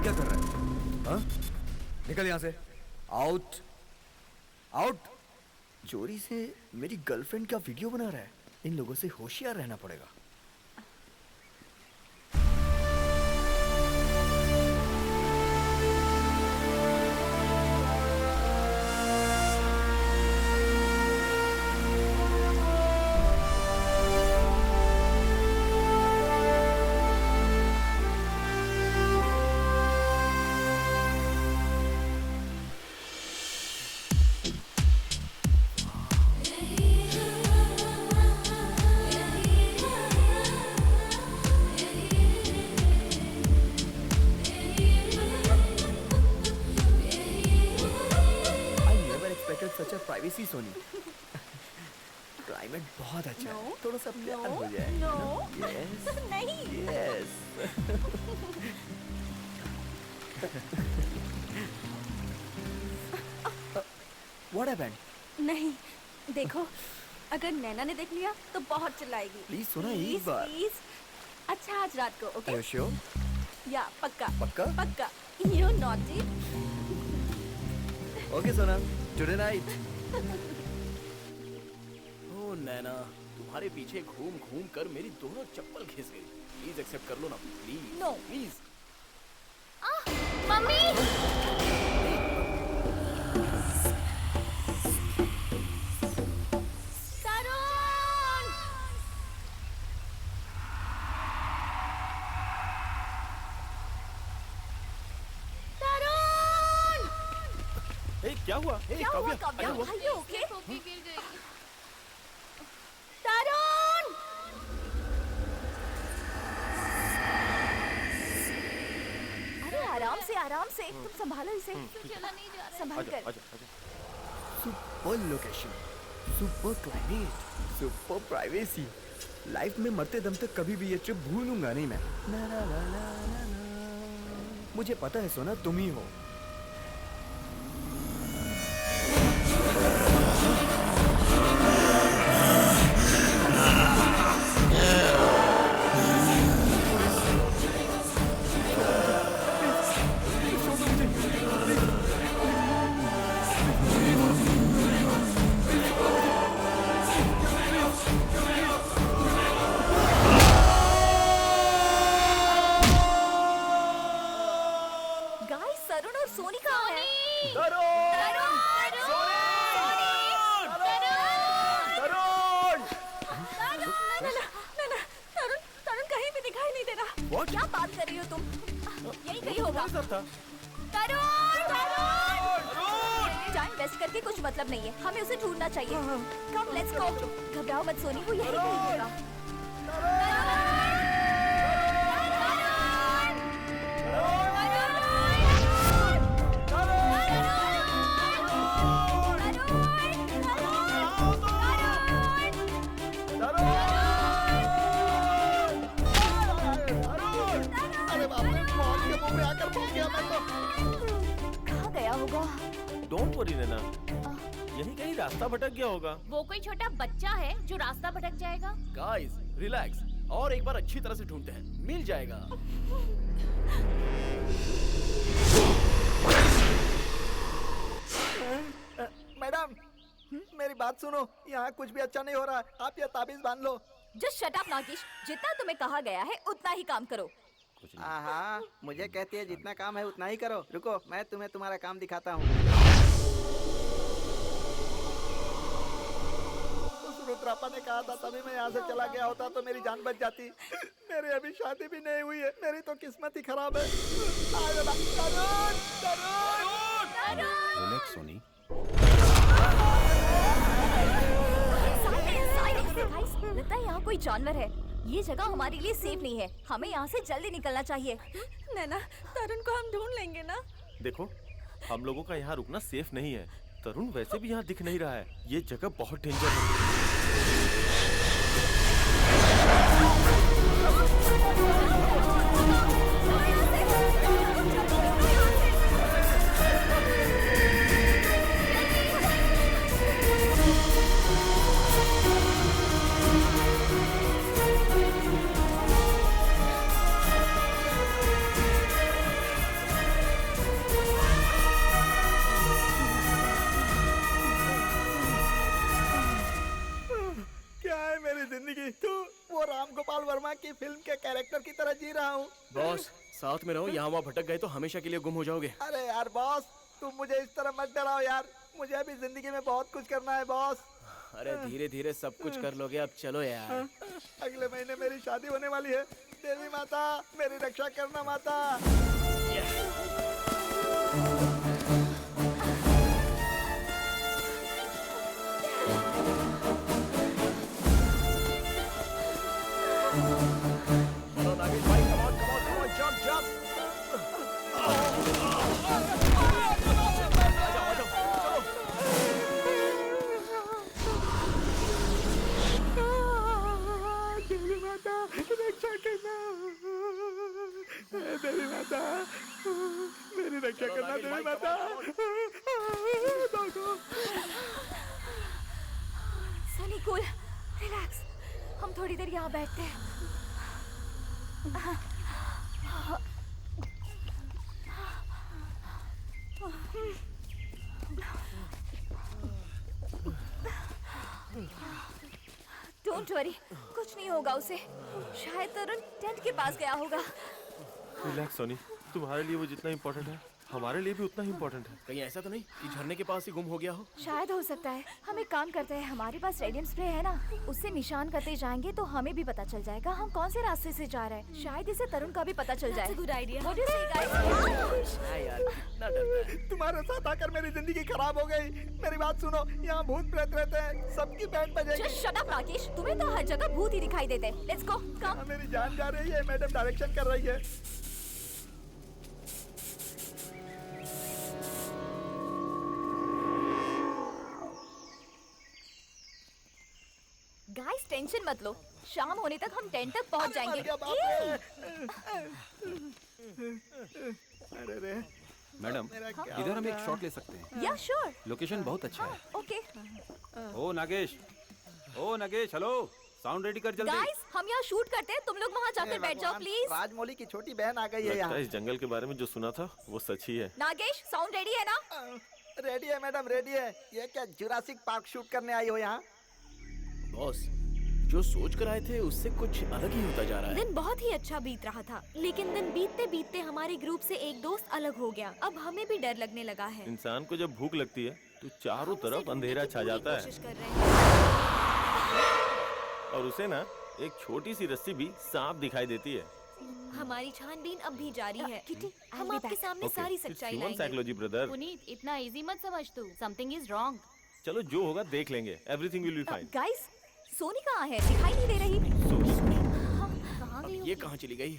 क्या कर रहा है? हाँ? निकल यहाँ से। Out, out. चोरी से मेरी गर्लफ्रेंड का वीडियो बना रहा है। इन लोगों से होशियार रहना पड़ेगा। सच प्राइवेसी सोनी। क्लाइमेट बहुत अच्छा है। थोड़ा सा प्यार हो जाए। यस, नहीं। यस। What happened? नहीं, देखो, अगर नैना ने देख लिया तो बहुत चिल्लाएगी। प्लीज सुना एक बार। प्लीज। अच्छा, आज रात को, ओके? Are you sure? या पक्का। पक्का? पक्का। You naughty. Okay, सोना। Today night. ओ नैना, तुम्हारे पीछे घूम घूम कर मेरी दोनों चप्पल घिस गई। प्लीज एक्सेप्ट कर लो ना, प्लीज। No. प्लीज। मम्मी! तरुण! तरुण! क्या हुआ? क्या हुआ काव्या? Are you okay? गिर गई। तरुण! अरे आराम से तुम संभालो इसे। चला नहीं जा रहा। संभाल कर। आजा। Super location, super climate, super privacy. Life में मरते दम तक कभी भी ये ट्रिप भूलूंगा नहीं मैं। ना ना ना ना ना ना। मुझे पता है सोना, तुम ही हो। सोनी कहाँ है? तरुण कहीं भी दिखाई नहीं दे रहा। क्या बात कर रही हो तुम? यही कहीं होगा। टाइम वेस्ट करके कुछ मतलब नहीं है, हमें उसे ढूंढना चाहिए। Come let's go. घबराओ मत सोनी, वो यही कहीं होगा। कहाँ गया होगा? डोंट वरी नैना, यही कहीं रास्ता भटक गया होगा। वो कोई छोटा बच्चा है जो रास्ता भटक जाएगा? गाइस रिलैक्स, और एक बार अच्छी तरह से ढूंढते हैं, मिल जाएगा। मैडम मेरी बात सुनो, यहाँ कुछ भी अच्छा नहीं हो रहा। आप ये ताबीज बांध लो। जस्ट शट अप नागेश, जितना तुम्हें कहा गया है उतना ही काम करो। हाँ, मुझे कहती है जितना काम है उतना ही करो। रुको, मैं तुम्हें तुम्हारा काम दिखाता हूँ। उस रुद्रापा ने कहा था तभी मैं यहाँ से चला गया होता तो मेरी जान बच जाती। मेरी अभी शादी भी नहीं हुई है, मेरी तो किस्मत ही खराब है। रिलैक्स सोनी। लगता है यहाँ कोई जानवर है। ये जगह हमारे लिए सेफ नहीं है, हमें यहाँ से जल्दी निकलना चाहिए। नैना, तरुण को हम ढूंढ लेंगे ना? देखो, हम लोगों का यहाँ रुकना सेफ नहीं है। तरुण वैसे भी यहाँ दिख नहीं रहा है, ये जगह बहुत डेंजर है। वो राम गोपाल वर्मा की फिल्म के कैरेक्टर की तरह जी रहा हूँ। बॉस साथ में रहो, यहाँ वहाँ भटक गए तो हमेशा के लिए गुम हो जाओगे। अरे यार बॉस, तुम मुझे इस तरह मत डराओ यार, मुझे अभी जिंदगी में बहुत कुछ करना है बॉस। अरे धीरे धीरे सब कुछ कर लोगे, अब चलो यार। अगले महीने मेरी शादी होने वाली है। देवी माता मेरी रक्षा करना माता। देवी माता मेरी रक्षा करना। देवी माता सनी कूल, रिलैक्स, हम थोड़ी देर यहाँ बैठते हैं। डोंट वरी, कुछ नहीं होगा उसे। शायद तरुण टेंट के पास गया होगा। रिलैक्स सोनी, तुम्हारे लिए वो जितना इम्पोर्टेंट है हमारे लिए भी उतना ही इम्पोर्टेंट है। कहीं ऐसा तो नहीं कि झरने के पास ही गुम हो गया हो? शायद हो सकता है। हम एक काम करते हैं, हमारे पास रेडियम स्प्रे है ना, उससे निशान करते जाएंगे तो हमें भी पता चल जाएगा हम कौन से रास्ते से जा रहे हैं। शायद इसे तरुण का भी पता चल जाए। Good idea. What do you say, guys? यार कितना डरता है। तुम्हारे साथ आकर मेरी जिंदगी खराब हो गई। मेरी बात सुनो, यहाँ भूत प्रेत रहते हैं, सबकी बैंड बजेगी। Just shut up, राकेश, तुम्हें तो हर जगह भूत ही दिखाई देते हैं। Let's go, come. मेरी जान जा रही है, मैडम डायरेक्शन कर रही है। गाइस टेंशन मत लो, शाम होने तक हम टेंट तक पहुंच जाएंगे। अरे रे मैडम, इधर हम एक शॉट ले सकते हैं। या श्योर। लोकेशन बहुत अच्छा है। ओके ओ नागेश, हेलो, साउंड रेडी कर जल्दी। गाइस, हम यहाँ शूट करते हैं, तुम लोग वहाँ जाकर बैठ जाओ प्लीज। राजमौली की छोटी बहन आ गई है लगता यहाँ। है इस जंगल के बारे में जो सुना था वो सच ही है। नागेश, साउंड रेडी है ना? रेडी है मैडम, रेडी है। ये क्या जुरासिक पार्क शूट करने आई हो यहाँ? बॉस जो सोच कर आए थे उससे कुछ अलग ही होता जा रहा है। दिन बहुत ही अच्छा बीत रहा था, लेकिन दिन बीतते बीतते हमारे ग्रुप से एक दोस्त अलग हो गया। अब हमें भी डर लगने लगा है। इंसान को जब भूख लगती है तो चारों तरफ अंधेरा छा जाता है कोशिश कर रहे हैं। और उसे ना एक छोटी सी रस्सी भी सांप दिखाई देती है। हमारी छानबीन अब भी जारी है। हम आपके सामने सारी सच्चाई लाएंगे। Psychology brother. पुनीत, इतना इजी मत समझ तू। Something is wrong. चलो जो होगा देख लेंगे। Everything will be fine. Guys, Soni कहाँ है? दिखाई नहीं दे रही। कहाँ अब गई ये कहाँ चली गई?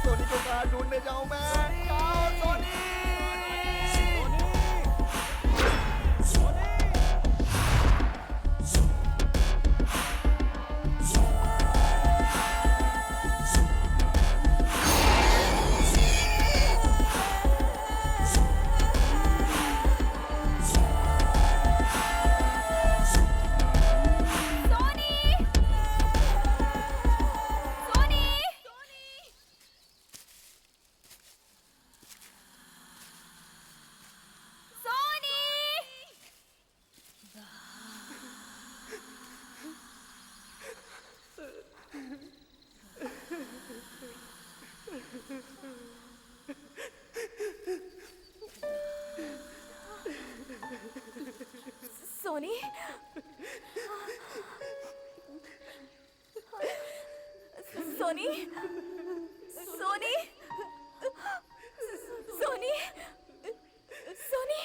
सोनी को कहाँ ढूंढने जाऊँ मैं? कहाँ हो सोनी? सोनी, सोनी, सोनी, सोनी, सोनी।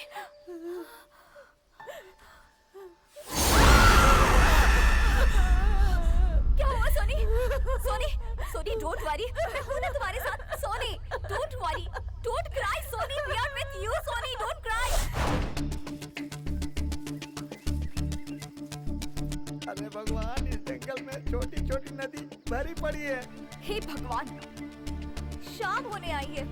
क्या हुआ सोनी? सोनी, सोनी, डोंट वरी, मैं हूं ना तुम्हारे साथ। Soni, don't worry, don't cry Soni, we are with you Soni, don't cry. अरे भगवान, इस जंगल में छोटी छोटी नदी भरी पड़ी है। हे भगवान, शाम होने आई है।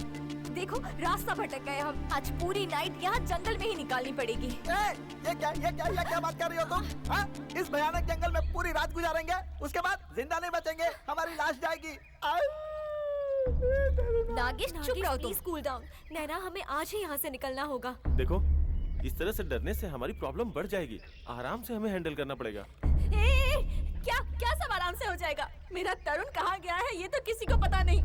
देखो, रास्ता भटक गए हम। आज पूरी नाइट यहाँ जंगल में ही निकालनी पड़ेगी। ये क्या बात कर रही हो तुम? हाँ? इस भयानक जंगल में पूरी रात गुजारेंगे, उसके बाद जिंदा नहीं बचेंगे, हमारी लाश जाएगी। नागेश, चुप रहो तुम। Cool down. नैना, हमें आज ही यहाँ से निकलना होगा। देखो, इस तरह से डरने से हमारी प्रॉब्लम बढ़ जाएगी। आराम से हमें हैंडल करना पड़ेगा। क्या क्या सब आराम से हो जाएगा? मेरा तरुण कहाँ गया है ये तो किसी को पता नहीं।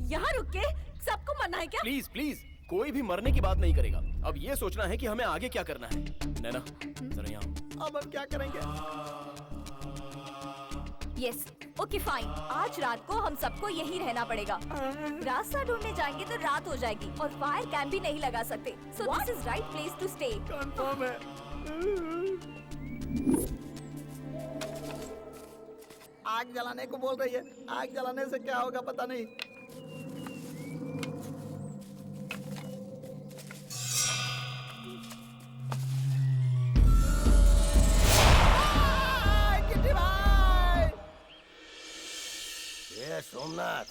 यहाँ रुक के सबको मरना है क्या? प्लीज प्लीज, कोई भी मरने की बात नहीं करेगा। अब ये सोचना है कि हमें आगे क्या करना है। नैना, जरा यहाँ। अब हम क्या करेंगे? Yes, okay fine. आज रात को हम सबको यहीं रहना पड़ेगा। रास्ता ढूंढने जाएंगे तो रात हो जाएगी और फायर कैंप भी नहीं लगा सकते। So this is right place to stay. Confirm है। आग जलाने को बोल रही है। आग जलाने से क्या होगा पता नहीं। किट्टी भाई! ये सोमनाथ,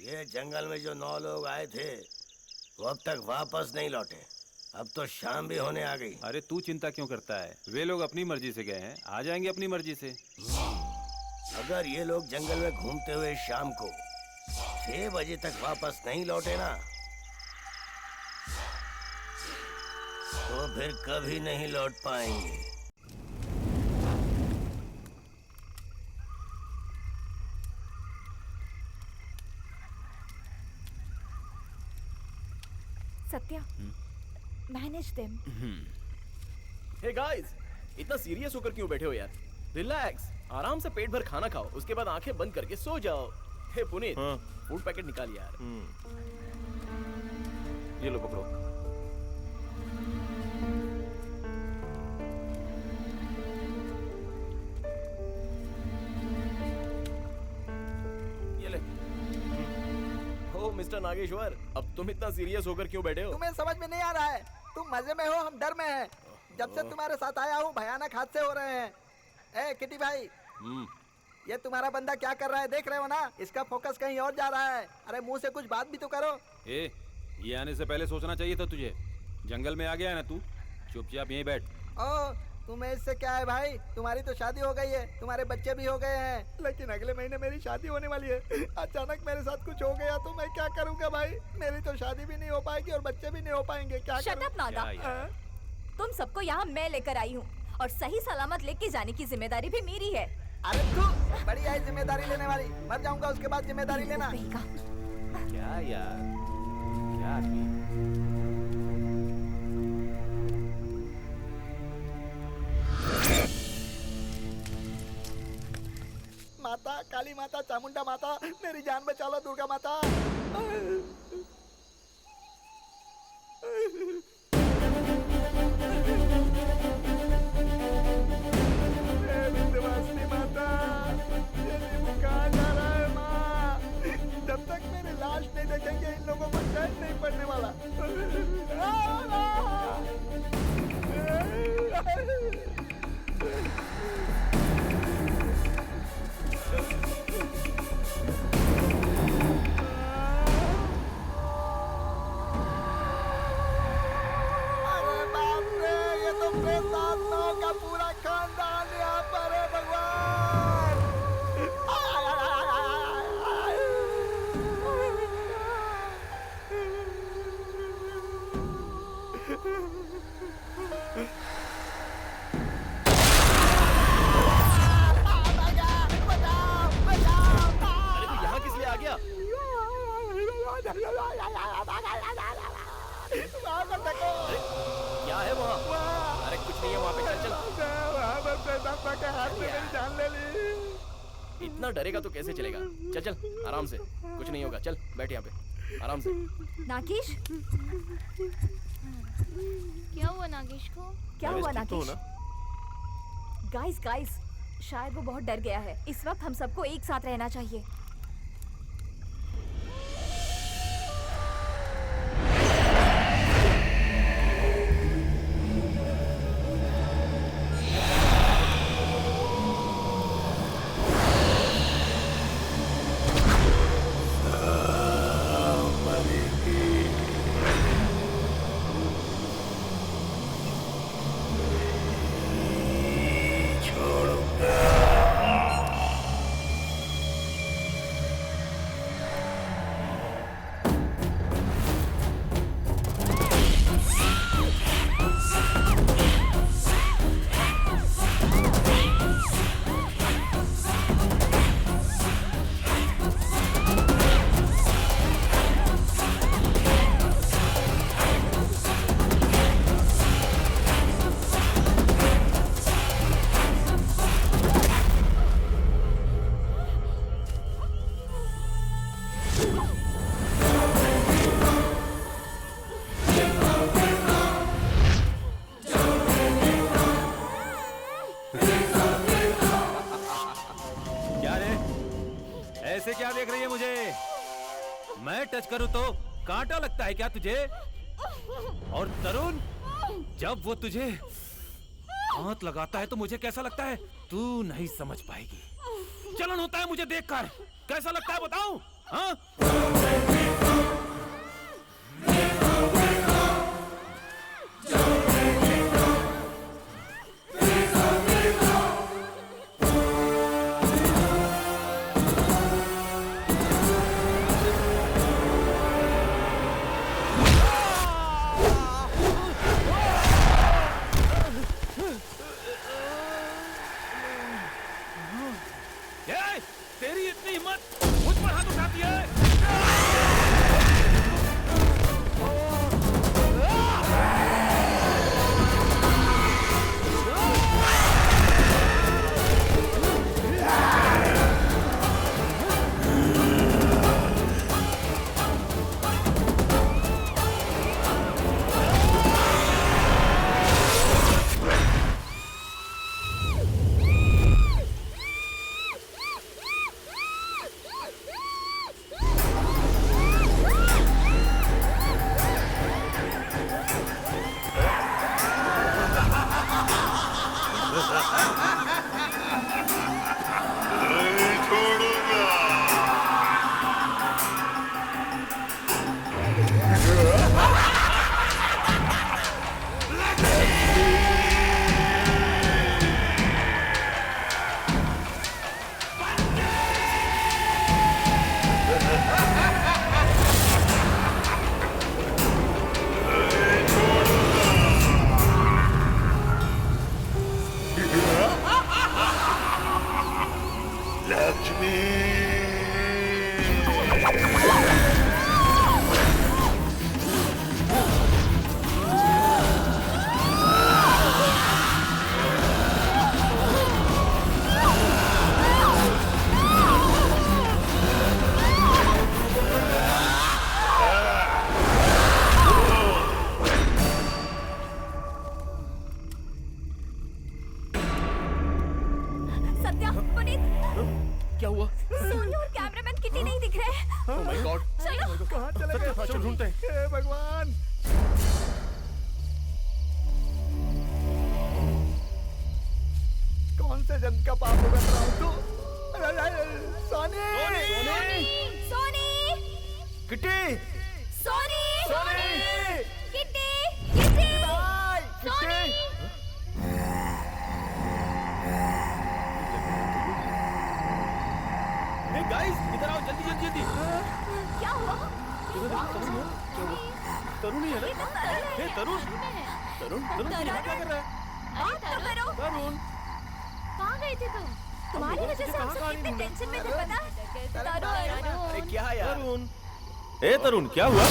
ये जंगल में जो 9 लोग आए थे वो अब तक वापस नहीं लौटे। अब तो शाम भी होने आ गई। अरे तू चिंता क्यों करता है? वे लोग अपनी मर्जी से गए हैं, आ जाएंगे अपनी मर्जी से। अगर ये लोग जंगल में घूमते हुए शाम को 6 बजे तक वापस नहीं लौटे ना, तो फिर कभी नहीं लौट पाएंगे। Satya, manage them. Hey guys, इतना सीरियस होकर क्यों बैठे हो यार? रिलैक्स, आराम से पेट भर खाना खाओ, उसके बाद आंखें बंद करके सो जाओ। हे पुनीत, फूड पैकेट निकाल यार। ये लो पकड़ो। ये ले। ओ मिस्टर नागेश्वर, अब तुम इतना सीरियस होकर क्यों बैठे हो? तुम्हें समझ में नहीं आ रहा है। तुम मजे में हो, हम डर में हैं। जब से तुम्हारे साथ आया हूँ भयानक हादसे हो रहे हैं। ए किटी भाई, ये तुम्हारा बंदा क्या कर रहा है देख रहे हो ना? इसका फोकस कहीं और जा रहा है। अरे मुंह से कुछ बात भी तो करो। ये आने से पहले सोचना चाहिए था तुझे। जंगल में आ गया है ना तू, चुपचाप यहीं बैठ। ओ, तुम्हें इससे क्या है भाई? तुम्हारी तो शादी हो गई है, तुम्हारे बच्चे भी हो गए हैं। लेकिन अगले महीने मेरी शादी होने वाली है। अचानक मेरे साथ कुछ हो गया तो मैं क्या करूंगा भाई? मेरी तो शादी भी नहीं हो पाएगी और बच्चे भी नहीं हो पाएंगे। क्या Shut करूं? up, नागा। हाँ? तुम सबको यहाँ मैं लेकर आई हूँ और सही सलामत लेके जाने की जिम्मेदारी भी मेरी है। अरे तू बड़ी आई जिम्मेदारी लेने वाली। मर जाऊंगा उसके बाद जिम्मेदारी लेना। क्या यार, क्या आदमी। माता, काली माता, चामुंडा माता, मेरी जान बचा लो दुर्गा माता। विंध्यवासिनी माता, ये नींबू कहाँ जा रहा है माँ? जब तक मेरी लाश नहीं देखेंगे इन लोगों को चैन नहीं पड़ने वाला। अरे बाप रे, ये तो प्रेतात्माओं का पूरा खानदान यहाँ पर है भगवान। अरे तू यहाँ किस लिए आ गया? क्या है वहाँ? अरे कुछ नहीं है वहाँ पे, चल चल। हाथ में मेरी जान ले ली। इतना डरेगा तो कैसे चलेगा? चल चल आराम से, कुछ नहीं होगा। चल बैठ यहाँ पे आराम से। नागेश, क्या हुआ नागेश को? क्या हुआ ठीक तो हो नागेश? गाइस, शायद वो बहुत डर गया है। इस वक्त हम सबको एक साथ रहना चाहिए। क्या रे, ऐसे क्या देख रही है मुझे? मैं टच करूं तो कांटा लगता है क्या तुझे? और तरुण, जब वो तुझे हाथ लगाता है तो मुझे कैसा लगता है तू नहीं समझ पाएगी। जलन होता है मुझे देखकर। कैसा लगता है बताऊं? हाँ? तेरी इतनी हिम्मत, मुझ पर हाथ उठाती है? सोनी सोनी किट्टी किट्टी सोनी ए गाइस इधर आओ जल्दी जल्दी जल्दी। क्या हुआ? तरुण ही है ना? हे तरुण तरुण तरुण तू यहाँ क्या कर रहा है? बात तो करो। तरुण कहाँ गए थे तुम? तुम्हारी वजह से हम सब कितने टेंशन में थे पता? अरे क्या यार तरुण ए तरुण क्या हुआ?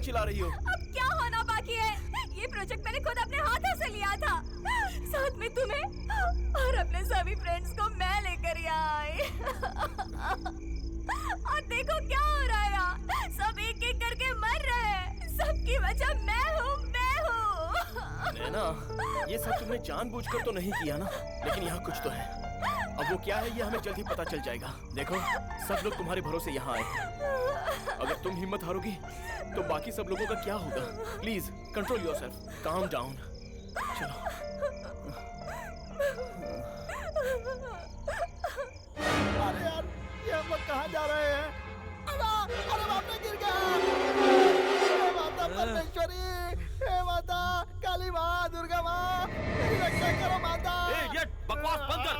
चिल्ला रही हो? अब क्या होना बाकी है? ये प्रोजेक्ट मैंने खुद अपने हाथों से लिया था, साथ में तुम्हें और अपने सभी फ्रेंड्स को मैं लेकर यहाँ आई। और देखो क्या हो रहा है यहाँ, सब एक एक करके मर रहे हैं। सबकी वजह मैं हूँ। नैना, ये सब तुमने जानबूझकर तो नहीं किया ना, लेकिन यहाँ कुछ तो है। अब वो क्या है ये हमें जल्द ही पता चल जाएगा। देखो, सब लोग तुम्हारे भरोसे यहाँ आए हैं। अगर तुम हिम्मत हारोगी तो बाकी सब लोगों का क्या होगा? Please control yourself, calm down. चलो। अरे यार, ये हम लोग कहाँ जा रहे हैं? अरे बाप रे, गिर गया। हे माता परमेश्वरी, हे माता काली माँ, दुर्गा माँ, मेरी रक्षा करो माता। ये बकवास बंद कर।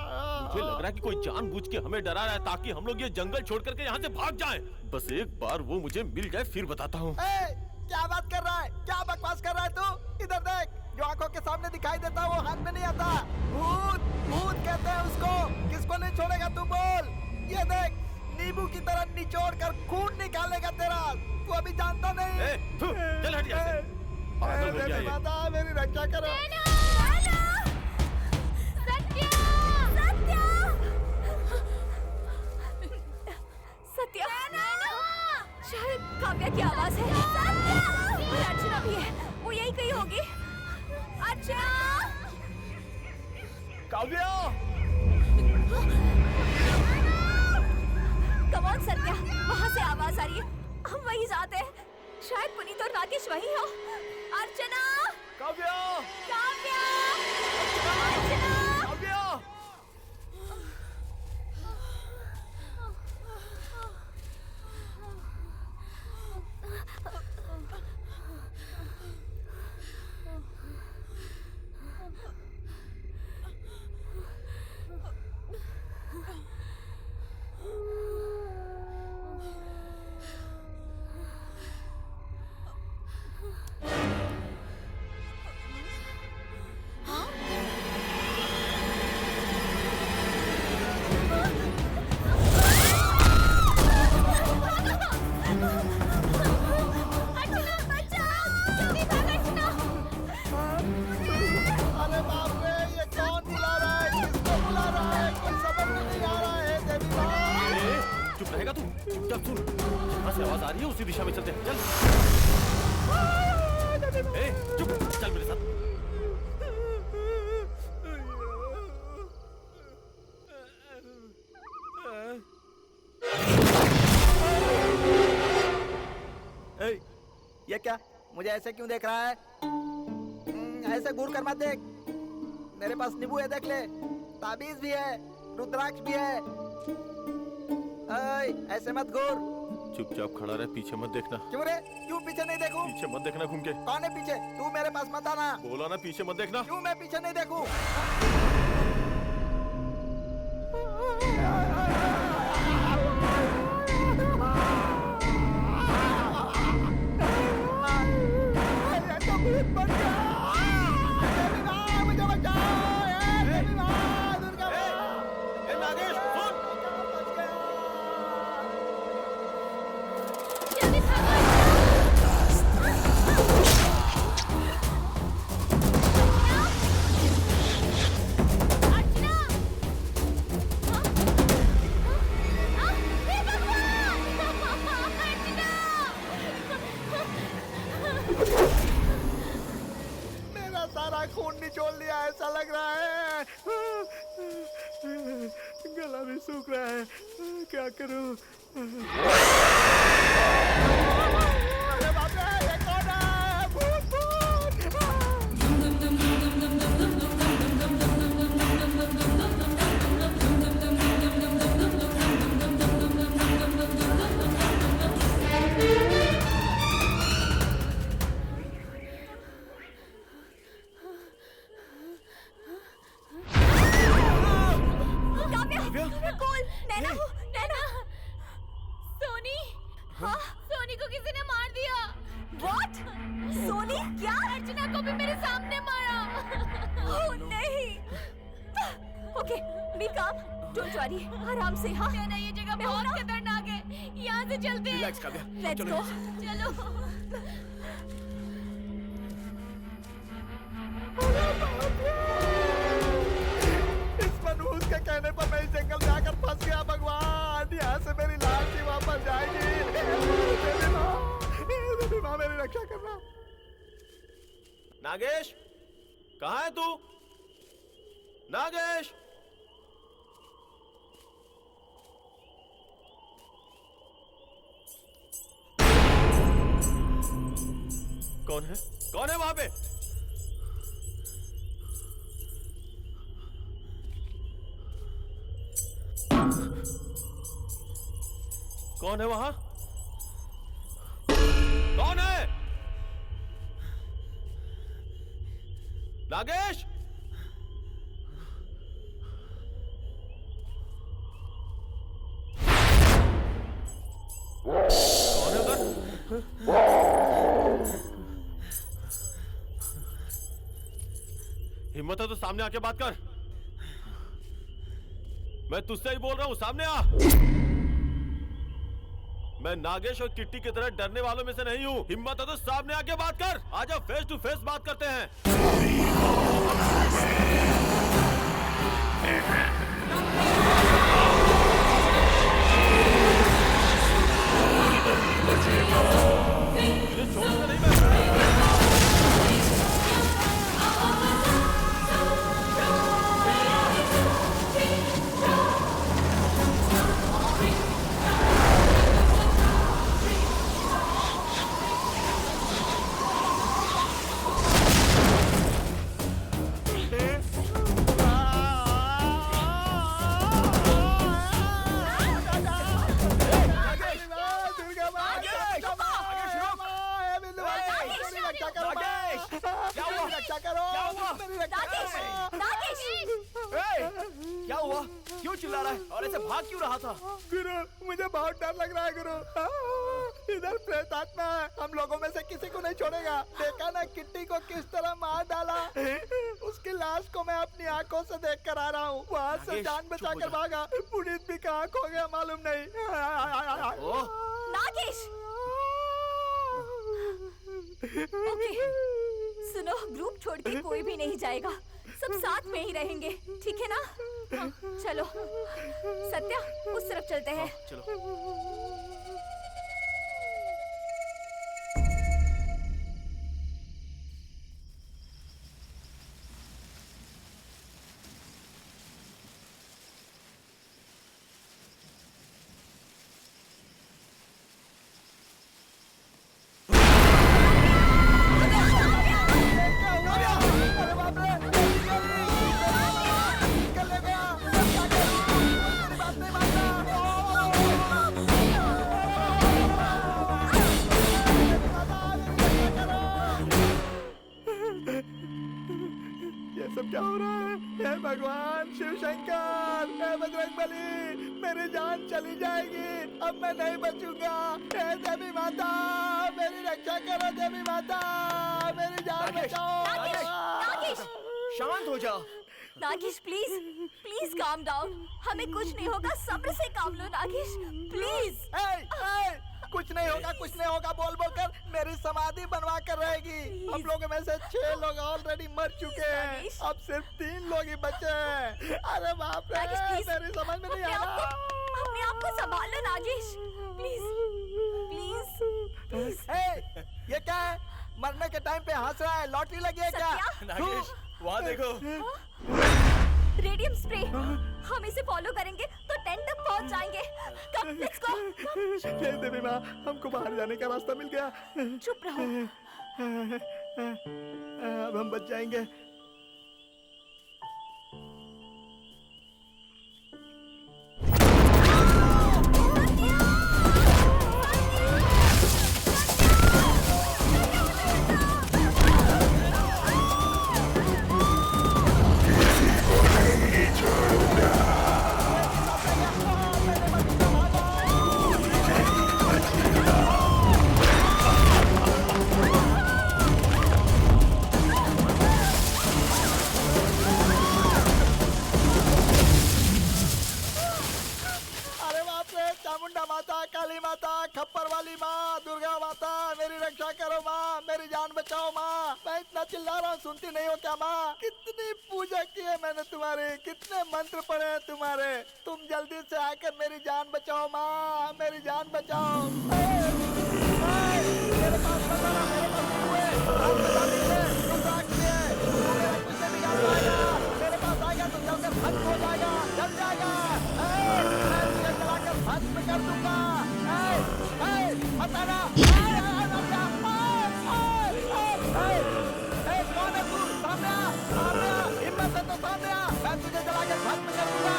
मुझे लग रहा है कि कोई जानबूझ के हमें डरा रहा है ताकि हम लोग ये जंगल छोड़ करके यहाँ से भाग जाएं। बस एक बार वो मुझे मिल जाए फिर बताता हूँ। क्या बात कर रहा है? क्या बकवास कर रहा है तू? इधर देख, जो आंखों के सामने दिखाई देता है वो हाथ में नहीं आता। भूत, भूत कहते हैं उसको। किसको नहीं छोड़ेगा तू बोल? ये देख, नींबू की तरह निचोड़ कर खून निकालेगा तेरा। तू अभी जानता नहीं। चल हट यहाँ से। पागल हो गया ये। माता मेरी रक्षा करो। सत्या, शायद काव्या की आवाज है। और अर्चना भी है, वो यही कहीं होगी। अर्चना! काव्या! कम ऑन सत्या, वहाँ से आवाज आ रही है। हम वहीं जाते हैं। शायद पुनीत और राकेश वहीं हो। अर्चना! काव्या! काव्या! अर्चना! काव्या! उसी दिशा में चलते हैं। चल। चुप, चल मेरे साथ। ये क्या? मुझे ऐसे क्यों देख रहा है? ऐसे घूर कर मत देख। मेरे पास नींबू है, देख ले। ताबीज भी है, रुद्राक्ष भी है। ऐसे मत घूर। चुपचाप खड़ा रहे, पीछे मत देखना। क्यों रे? क्यों पीछे नहीं देखूं? पीछे मत देखना घूम के। कौन है पीछे? तू मेरे पास मत आना। बोला ना पीछे मत देखना। क्यों मैं पीछे नहीं देखूं? खून निचोड़ लिया ऐसा लग रहा है। गला भी सूख रहा है, क्या करूं? अरे बाप रे, ये कौन है? भूत सोनी को किसी ने मार दिया। What? सोनी क्या? अर्चना को भी मेरे सामने मारा। Oh, नहीं। Okay, be calm. Don't worry. आराम से हाँ। ना ये जगह बहुत खतरनाक है। यहाँ से चलते हैं। रिलैक्स काव्या। Let's go. चलो। इस मनहूस के कहने पर मैं इस जंगल में आकर फंस गया। भगवान, यहाँ से मेरी लाश ही वापस जाएगी। देवी माँ मेरी रक्षा करना। नागेश, कहाँ है तू? नागेश, कौन है? कौन है वहां पे? कौन है वहां? कौन है? नागेश, कौन है उधर? हिम्मत है तो सामने आके बात कर। मैं तुझसे ही बोल रहा हूं, सामने आ। मैं नागेश और किट्टी की तरह डरने वालों में से नहीं हूं। हिम्मत है तो सामने आके बात कर। आजा, फेस टू फेस बात करते हैं। छोड़ूंगा नहीं मैं। क्या हुआ? क्यों चिल्ला रहा है और ऐसे भाग क्यों रहा था? गुरु, मुझे बहुत डर लग रहा है गुरु। इधर प्रेत आत्मा है, हम लोगों में से किसी को नहीं छोड़ेगा। देखा ना किट्टी को किस तरह मार डाला। उसकी लाश को मैं अपनी आंखों से देख कर आ रहा हूँ। वहाँ से जान बचा कर भागा। पुनीत भी कहाँ खो गया मालूम नहीं। नागेश, ओके, सुनो, ग्रुप छोड़ के कोई भी नहीं जाएगा। सब साथ में ही रहेंगे, ठीक है ना? हाँ, चलो सत्या, उस तरफ चलते हैं। चलो। भगवान शिव शंकर, हे बजरंगबली, मेरी जान चली जाएगी, अब मैं नहीं बचूंगा। हे देवी माता, मेरी रक्षा करो देवी माता, मेरी जान बचाओ। नागेश, शांत हो जाओ। Nagesh please please calm down, हमें कुछ नहीं होगा, सब्र से काम लो नागेश प्लीज। कुछ नहीं होगा, कुछ नहीं होगा बोल बोल कर मेरी समाधि बनवा कर रहेगी। हम लोगों में से 6 लोग ऑलरेडी मर चुके हैं, अब सिर्फ 3 लोग ही बचे हैं। अरे बाप रे, मेरी समझ में नहीं आ रहा। अपने आप को संभालो नागेश, प्लीज प्लीज प्लीज। ये क्या है, मरने के टाइम पे हंस रहा है, लॉटरी लगी है क्या? नागेश, वहाँ देखो। रेडियम स्प्रे, हम इसे फॉलो करेंगे तो टेंट तक पहुंच जाएंगे। कम, लेट्स गो। जय देवी माँ, हमको बाहर जाने का रास्ता मिल गया। चुप रहो। अब हम बच जाएंगे। चामुंडा माता, काली माता, खप्पर वाली माँ, दुर्गा माता, मेरी रक्षा करो माँ, मेरी जान बचाओ माँ। मैं इतना चिल्ला रहा हूँ, सुनती नहीं हो क्या माँ? कितनी पूजा की है मैंने तुम्हारी, कितने मंत्र पढ़े हैं तुम्हारे। तुम जल्दी से आकर मेरी जान बचाओ माँ, मेरी जान बचाओ। मेरे पास बताना, मेरे पास हुए, आप बता दीजिए, तुम राखिए, मेरा कुछ नहीं बिगाड़ पाएगा। मेरे पास आएगा तो जलकर भस्म हो जाएगा, जल जाएगा। भस्म कर दूंगा। बताना कौन है तू? सामने आ, सामने आ, हिम्मत है तो सामने आ, मैं तुझे जला के भस्म कर दूंगा।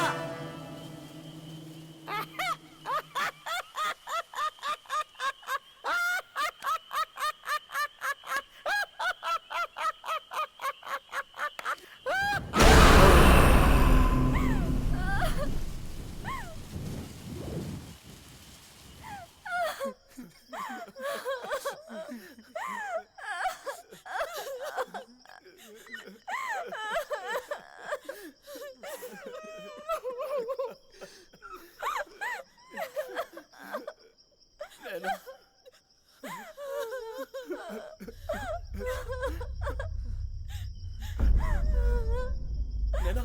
नैना,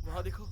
वहाँ देखो।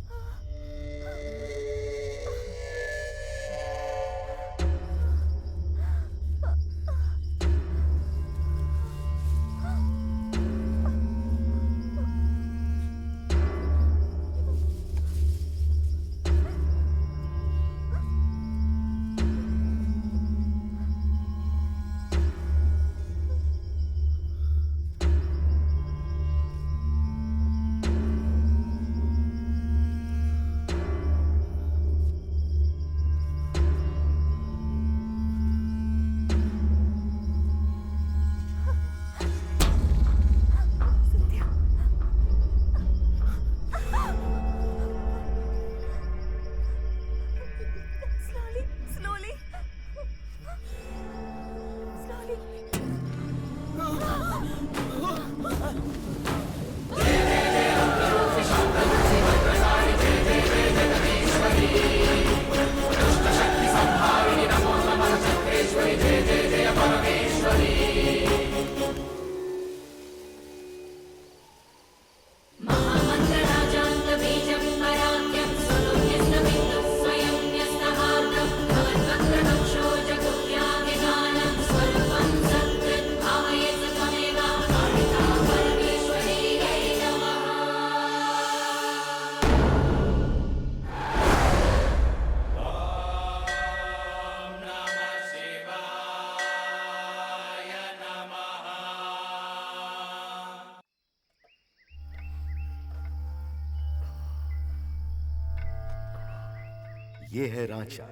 ये है रांचा,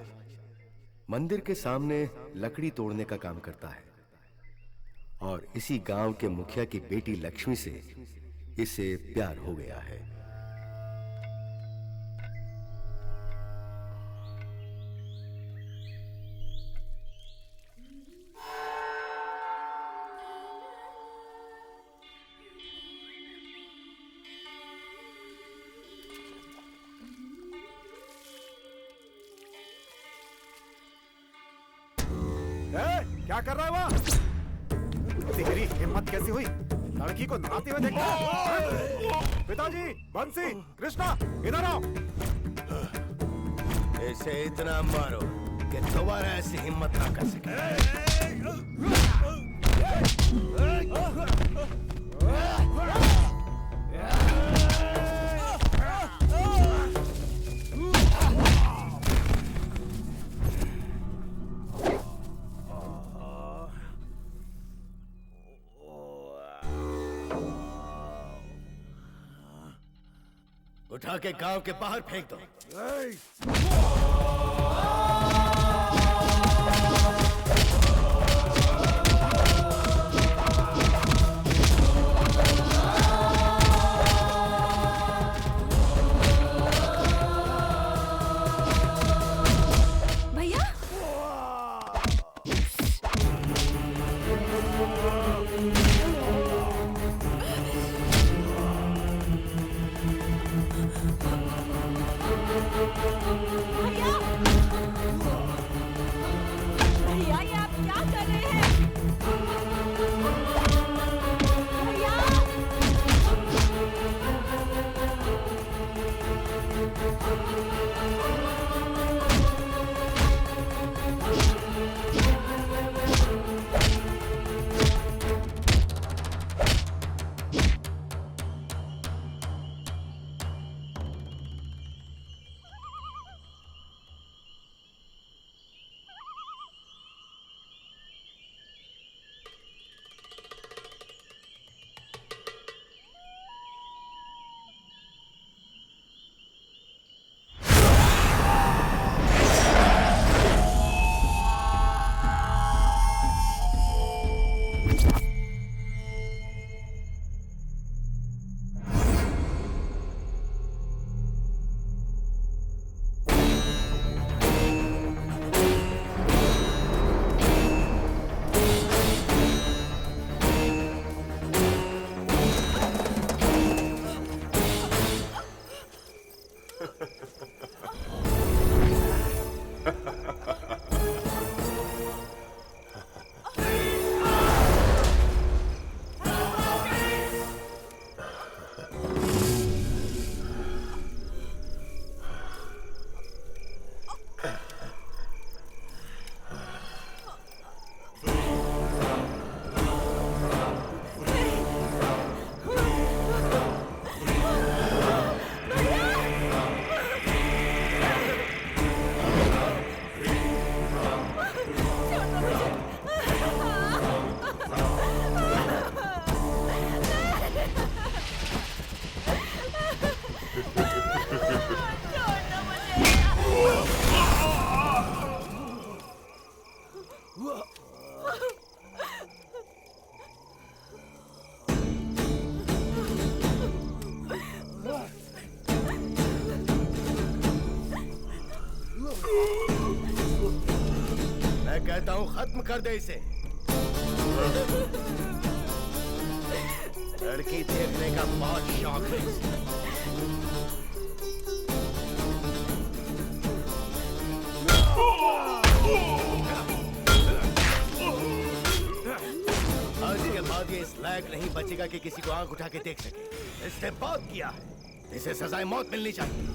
मंदिर के सामने लकड़ी तोड़ने का काम करता है और इसी गांव के मुखिया की बेटी लक्ष्मी से इसे प्यार हो गया है। क्या कर रहा है वहाँ? तेरी हिम्मत कैसी हुई लड़की को नहाते हुए देखना? पिताजी, बंसी, कृष्णा, इधर आओ। इसे इतना मारो कि दोबारा ऐसी हिम्मत ना कर सके। उठा के गांव के बाहर फेंक दो। भैया भैया ये आप क्या कर रहे हैं? भैया मैं कहता हूँ खत्म कर दे इसे। लड़की देखने का बहुत शौक है इसे। आज के बाद ये इस लायक नहीं बचेगा कि किसी को आंख उठा के देख सके। इसने बहुत किया है, इसे सजाए मौत मिलनी चाहिए।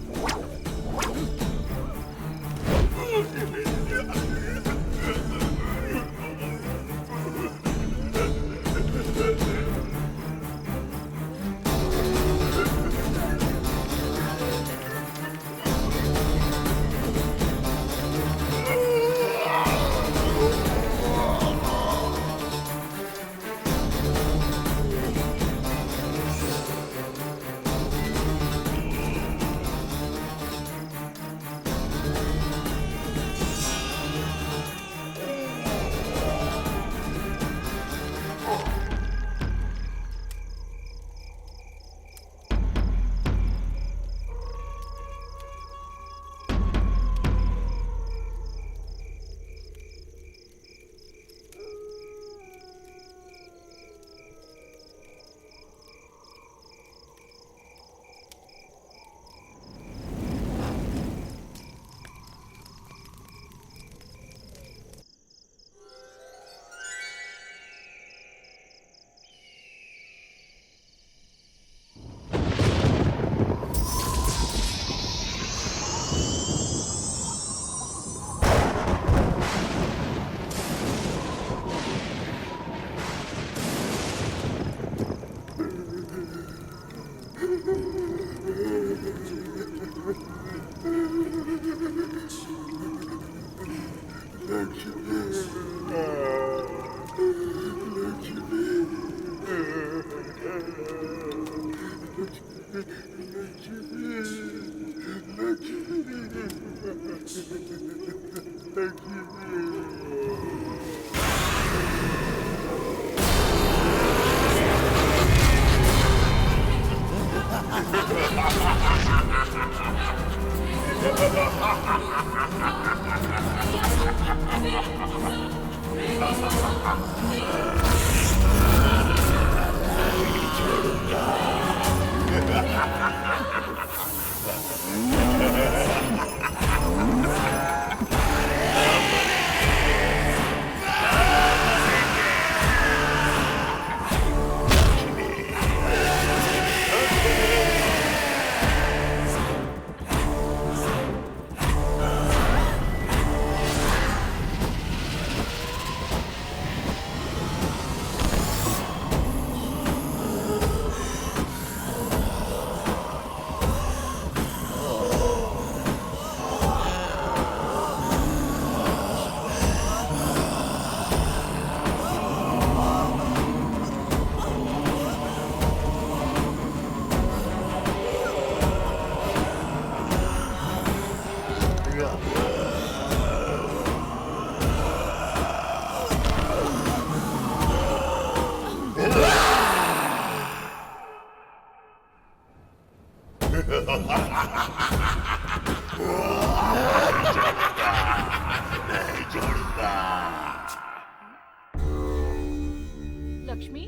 लक्ष्मी,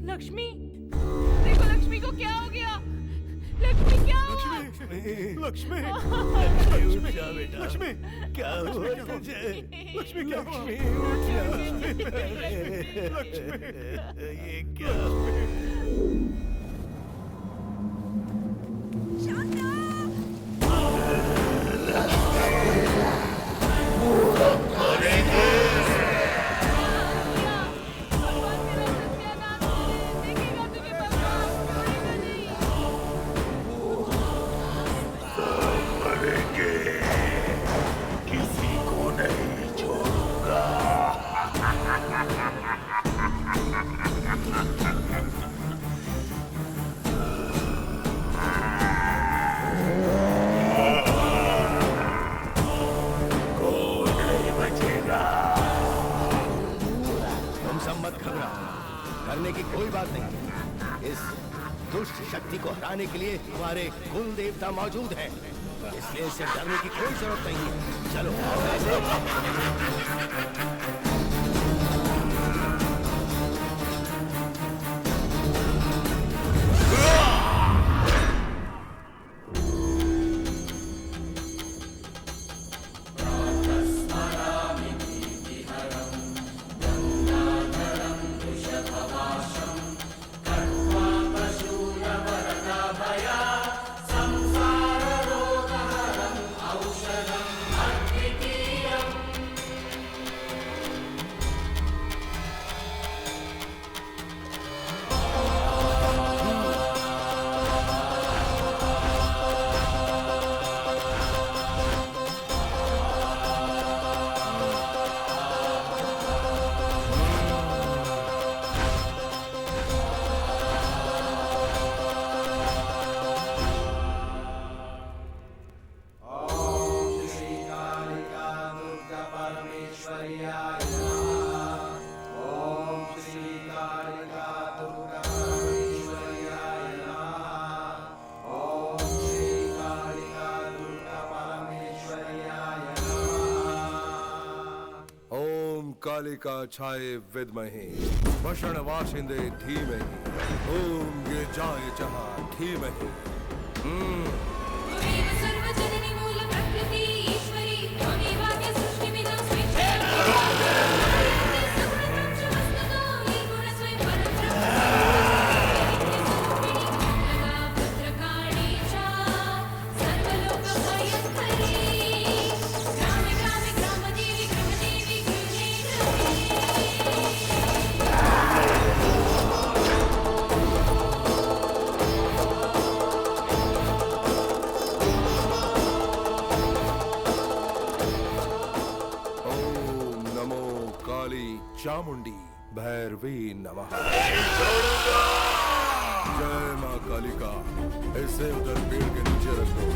लक्ष्मी, देखो लक्ष्मी को क्या हो गया? लक्ष्मी क्या हुआ? लक्ष्मी उठ जा बेटा। लक्ष्मी क्या हुआ तुझे? लक्ष्मी क्या उठ जा। ये क्या? करने की कोई बात नहीं। इस दुष्ट शक्ति को हराने के लिए हमारे कुल देवता मौजूद हैं, इसलिए इससे डरने की कोई जरूरत नहीं है। चलो कालिका छाये विद्महे वषण वासिंदे धीमहि ओम गिरजाय जहाँ धीमहि। भैरवी नमः। जय माँ कालिका। इसे उधर पेड़ के नीचे रख दो।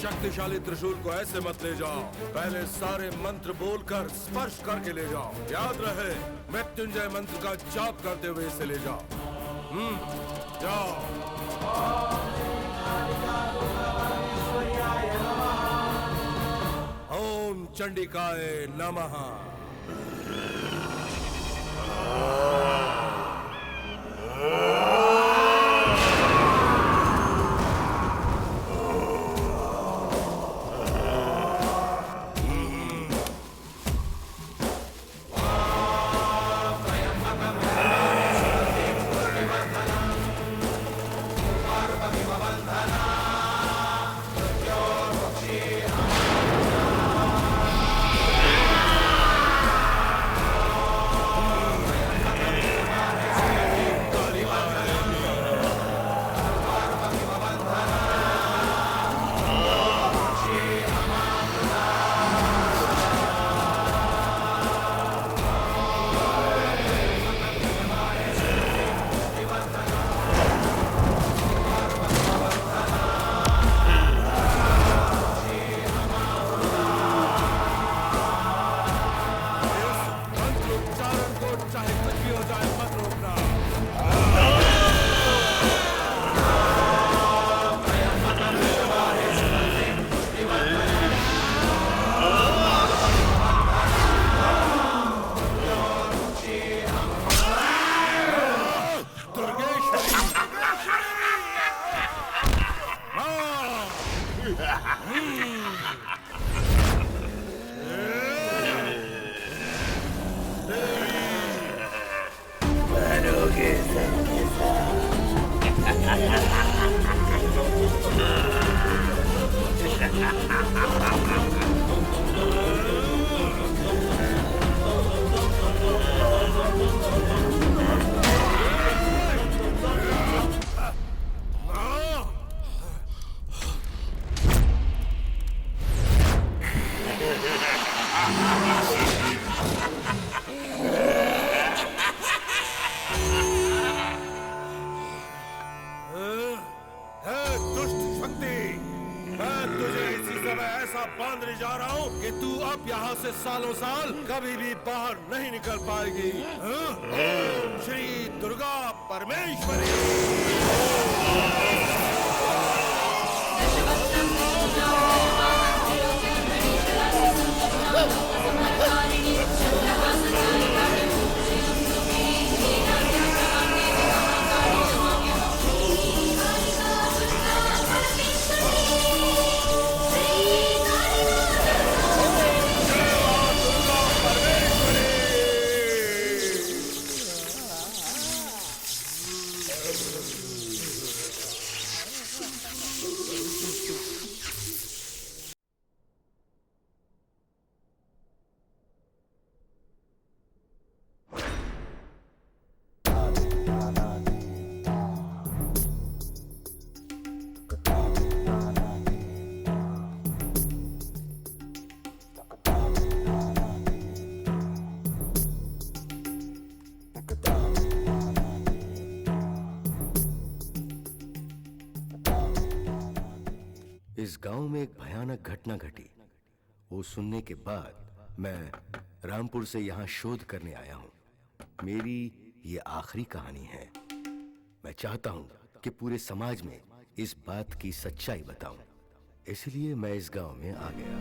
शक्तिशाली त्रिशूल को ऐसे मत ले जाओ, पहले सारे मंत्र बोलकर स्पर्श करके ले जाओ। याद रहे, मृत्युंजय मंत्र का जाप करते हुए इसे ले जाओ। जाओ। ओम चंडिकाय नमः। सालों साल कभी भी बाहर नहीं निकल पाएगी। ओम श्री दुर्गा परमेश्वरी। इस गांव में एक भयानक घटना घटी। वो सुनने के बाद मैं रामपुर से यहाँ शोध करने आया हूँ। मेरी ये आखिरी कहानी है। मैं चाहता हूँ कि पूरे समाज में इस बात की सच्चाई बताऊं। इसलिए मैं इस गांव में आ गया।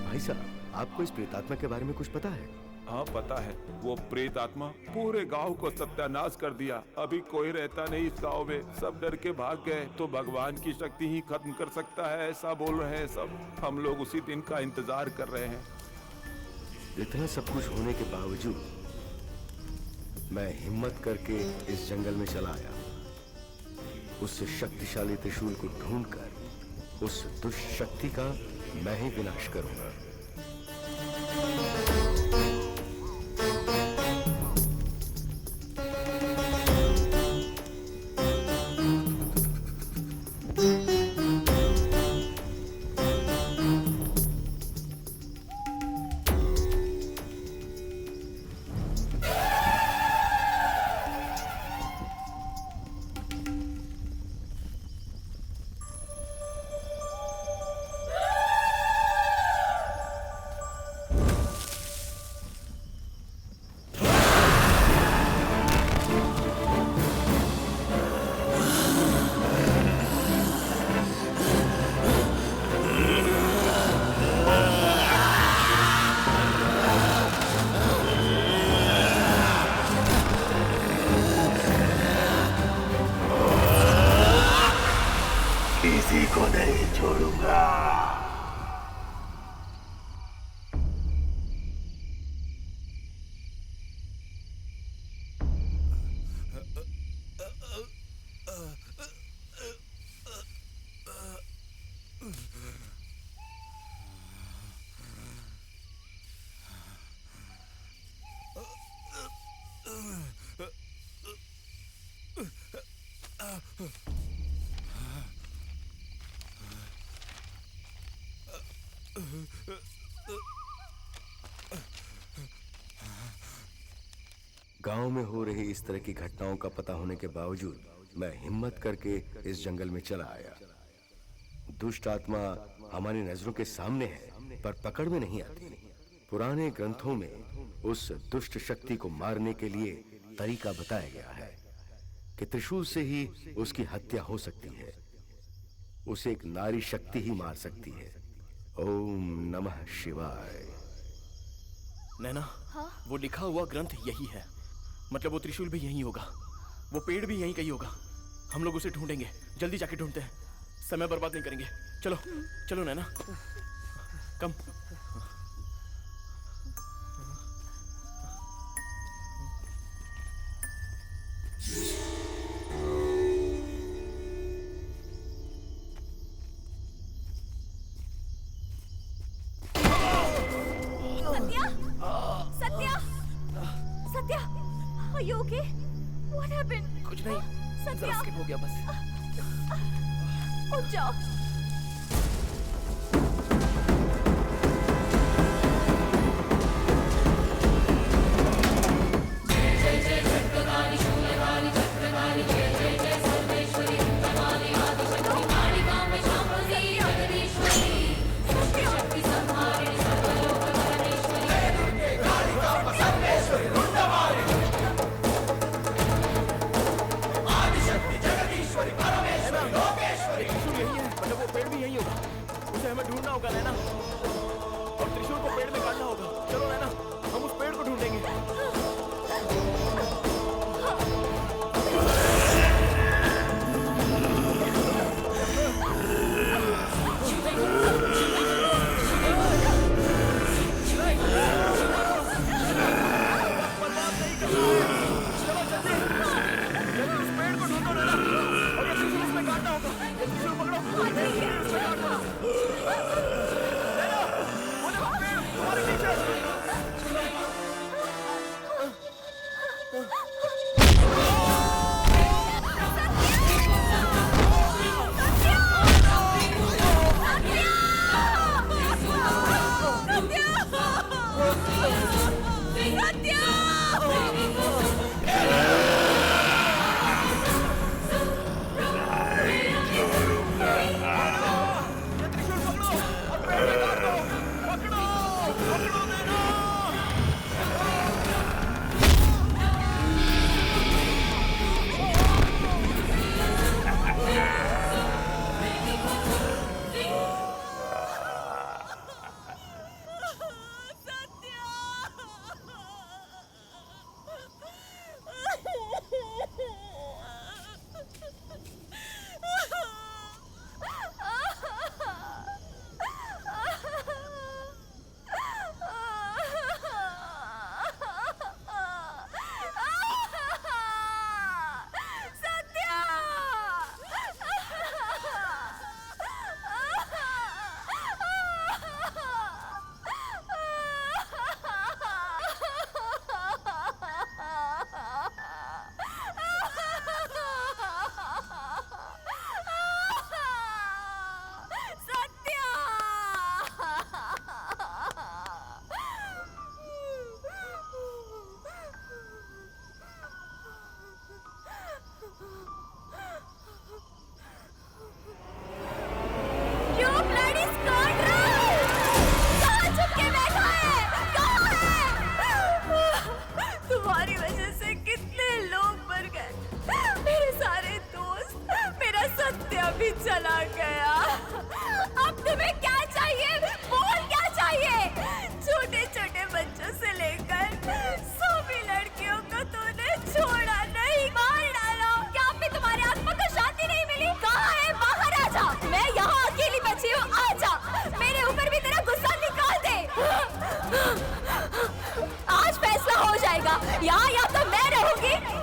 भाई साहब, आपको इस प्रेतात्मा के बारे में कुछ पता है? हाँ पता है। वो प्रेत आत्मा पूरे गांव को सत्यानाश कर दिया। अभी कोई रहता नहीं इस गांव में, सब डर के भाग गए। तो भगवान की शक्ति ही खत्म कर सकता है, ऐसा बोल रहे हैं सब। हम लोग उसी दिन का इंतजार कर रहे हैं। इतना सब कुछ होने के बावजूद मैं हिम्मत करके इस जंगल में चला आया। उस शक्तिशाली त्रिशूल को ढूंढकर उस दुष्ट शक्ति का मैं ही विनाश करूंगा। किसी को नहीं छोड़ूंगा। गांव में हो रही इस तरह की घटनाओं का पता होने के बावजूद मैं हिम्मत करके इस जंगल में चला आया। दुष्ट आत्मा हमारी नजरों के सामने है पर पकड़ में नहीं आती। पुराने ग्रंथों में उस दुष्ट शक्ति को मारने के लिए तरीका बताया गया है कि त्रिशूल से ही उसकी हत्या हो सकती है। उसे एक नारी शक्ति ही मार सकती है। ओम नमः शिवाय। नैना, वो लिखा हुआ ग्रंथ यही है। मतलब वो त्रिशूल भी यही होगा, वो पेड़ भी यहीं कहीं होगा। हम लोग उसे ढूंढेंगे, जल्दी जाके ढूंढते हैं, समय बर्बाद नहीं करेंगे। चलो चलो नैना, कम। Satya, are you okay? What happened? कुछ नहीं, सत्या, जरा स्किप हो गया बस। उठ जाओ।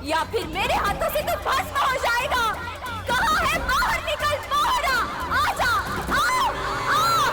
या फिर मेरे हाथों से तू भस्म हो जाएगा। कहाँ है? बाहर निकल, बाहर आ, आजा, आओ, आओ।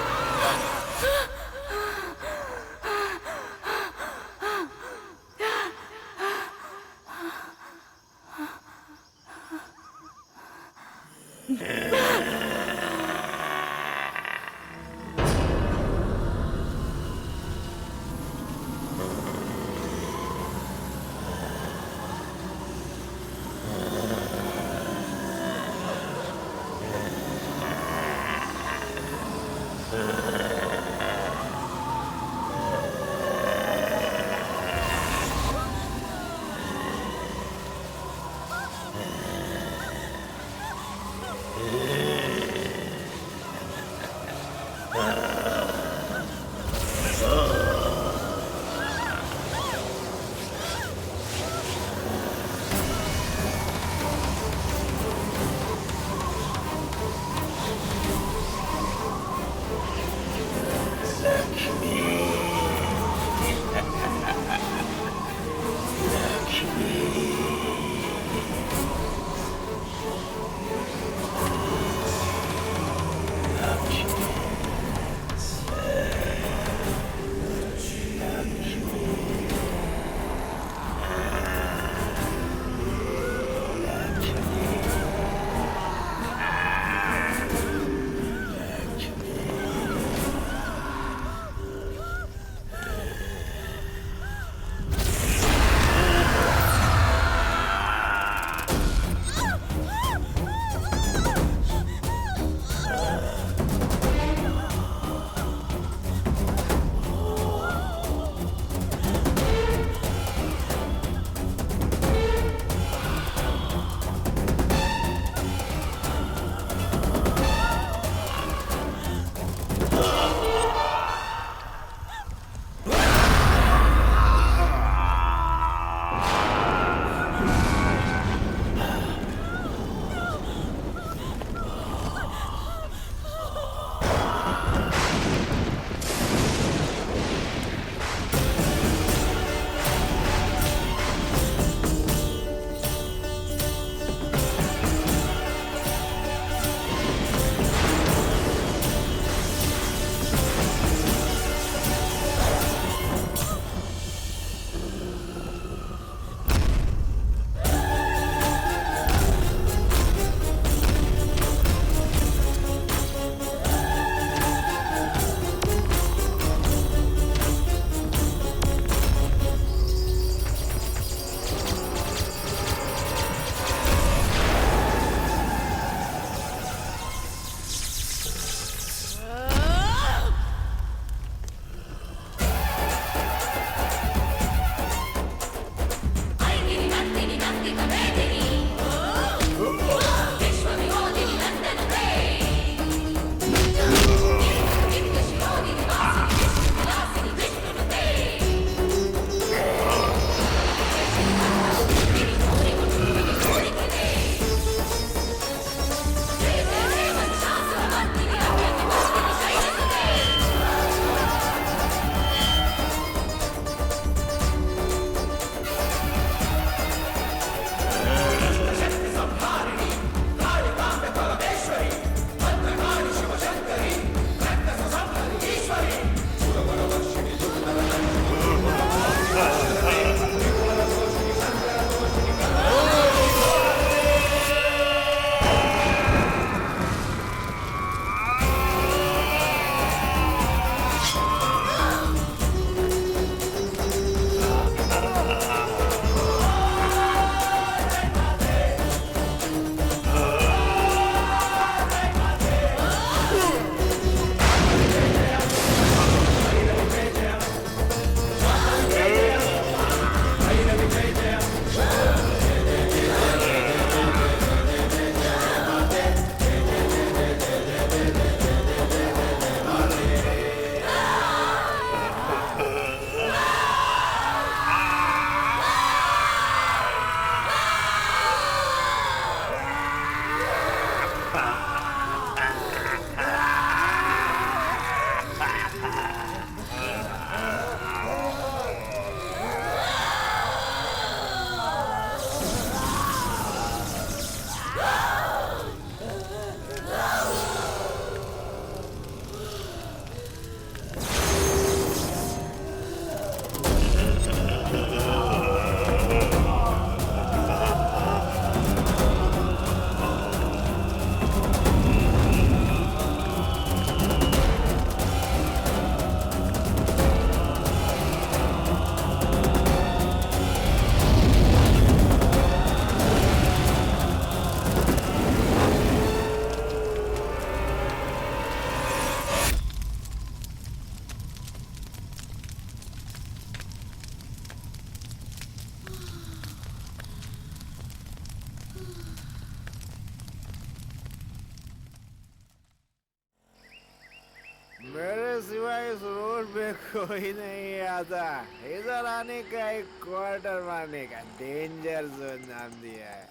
के सिवाय इस रोड पे कोई नहीं आता। इधर आने का एक क्वार्टर मारने का डेंजर जोन नाम दिया है।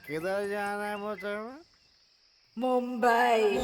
किधर जाना है मोहतरमा? मुंबई।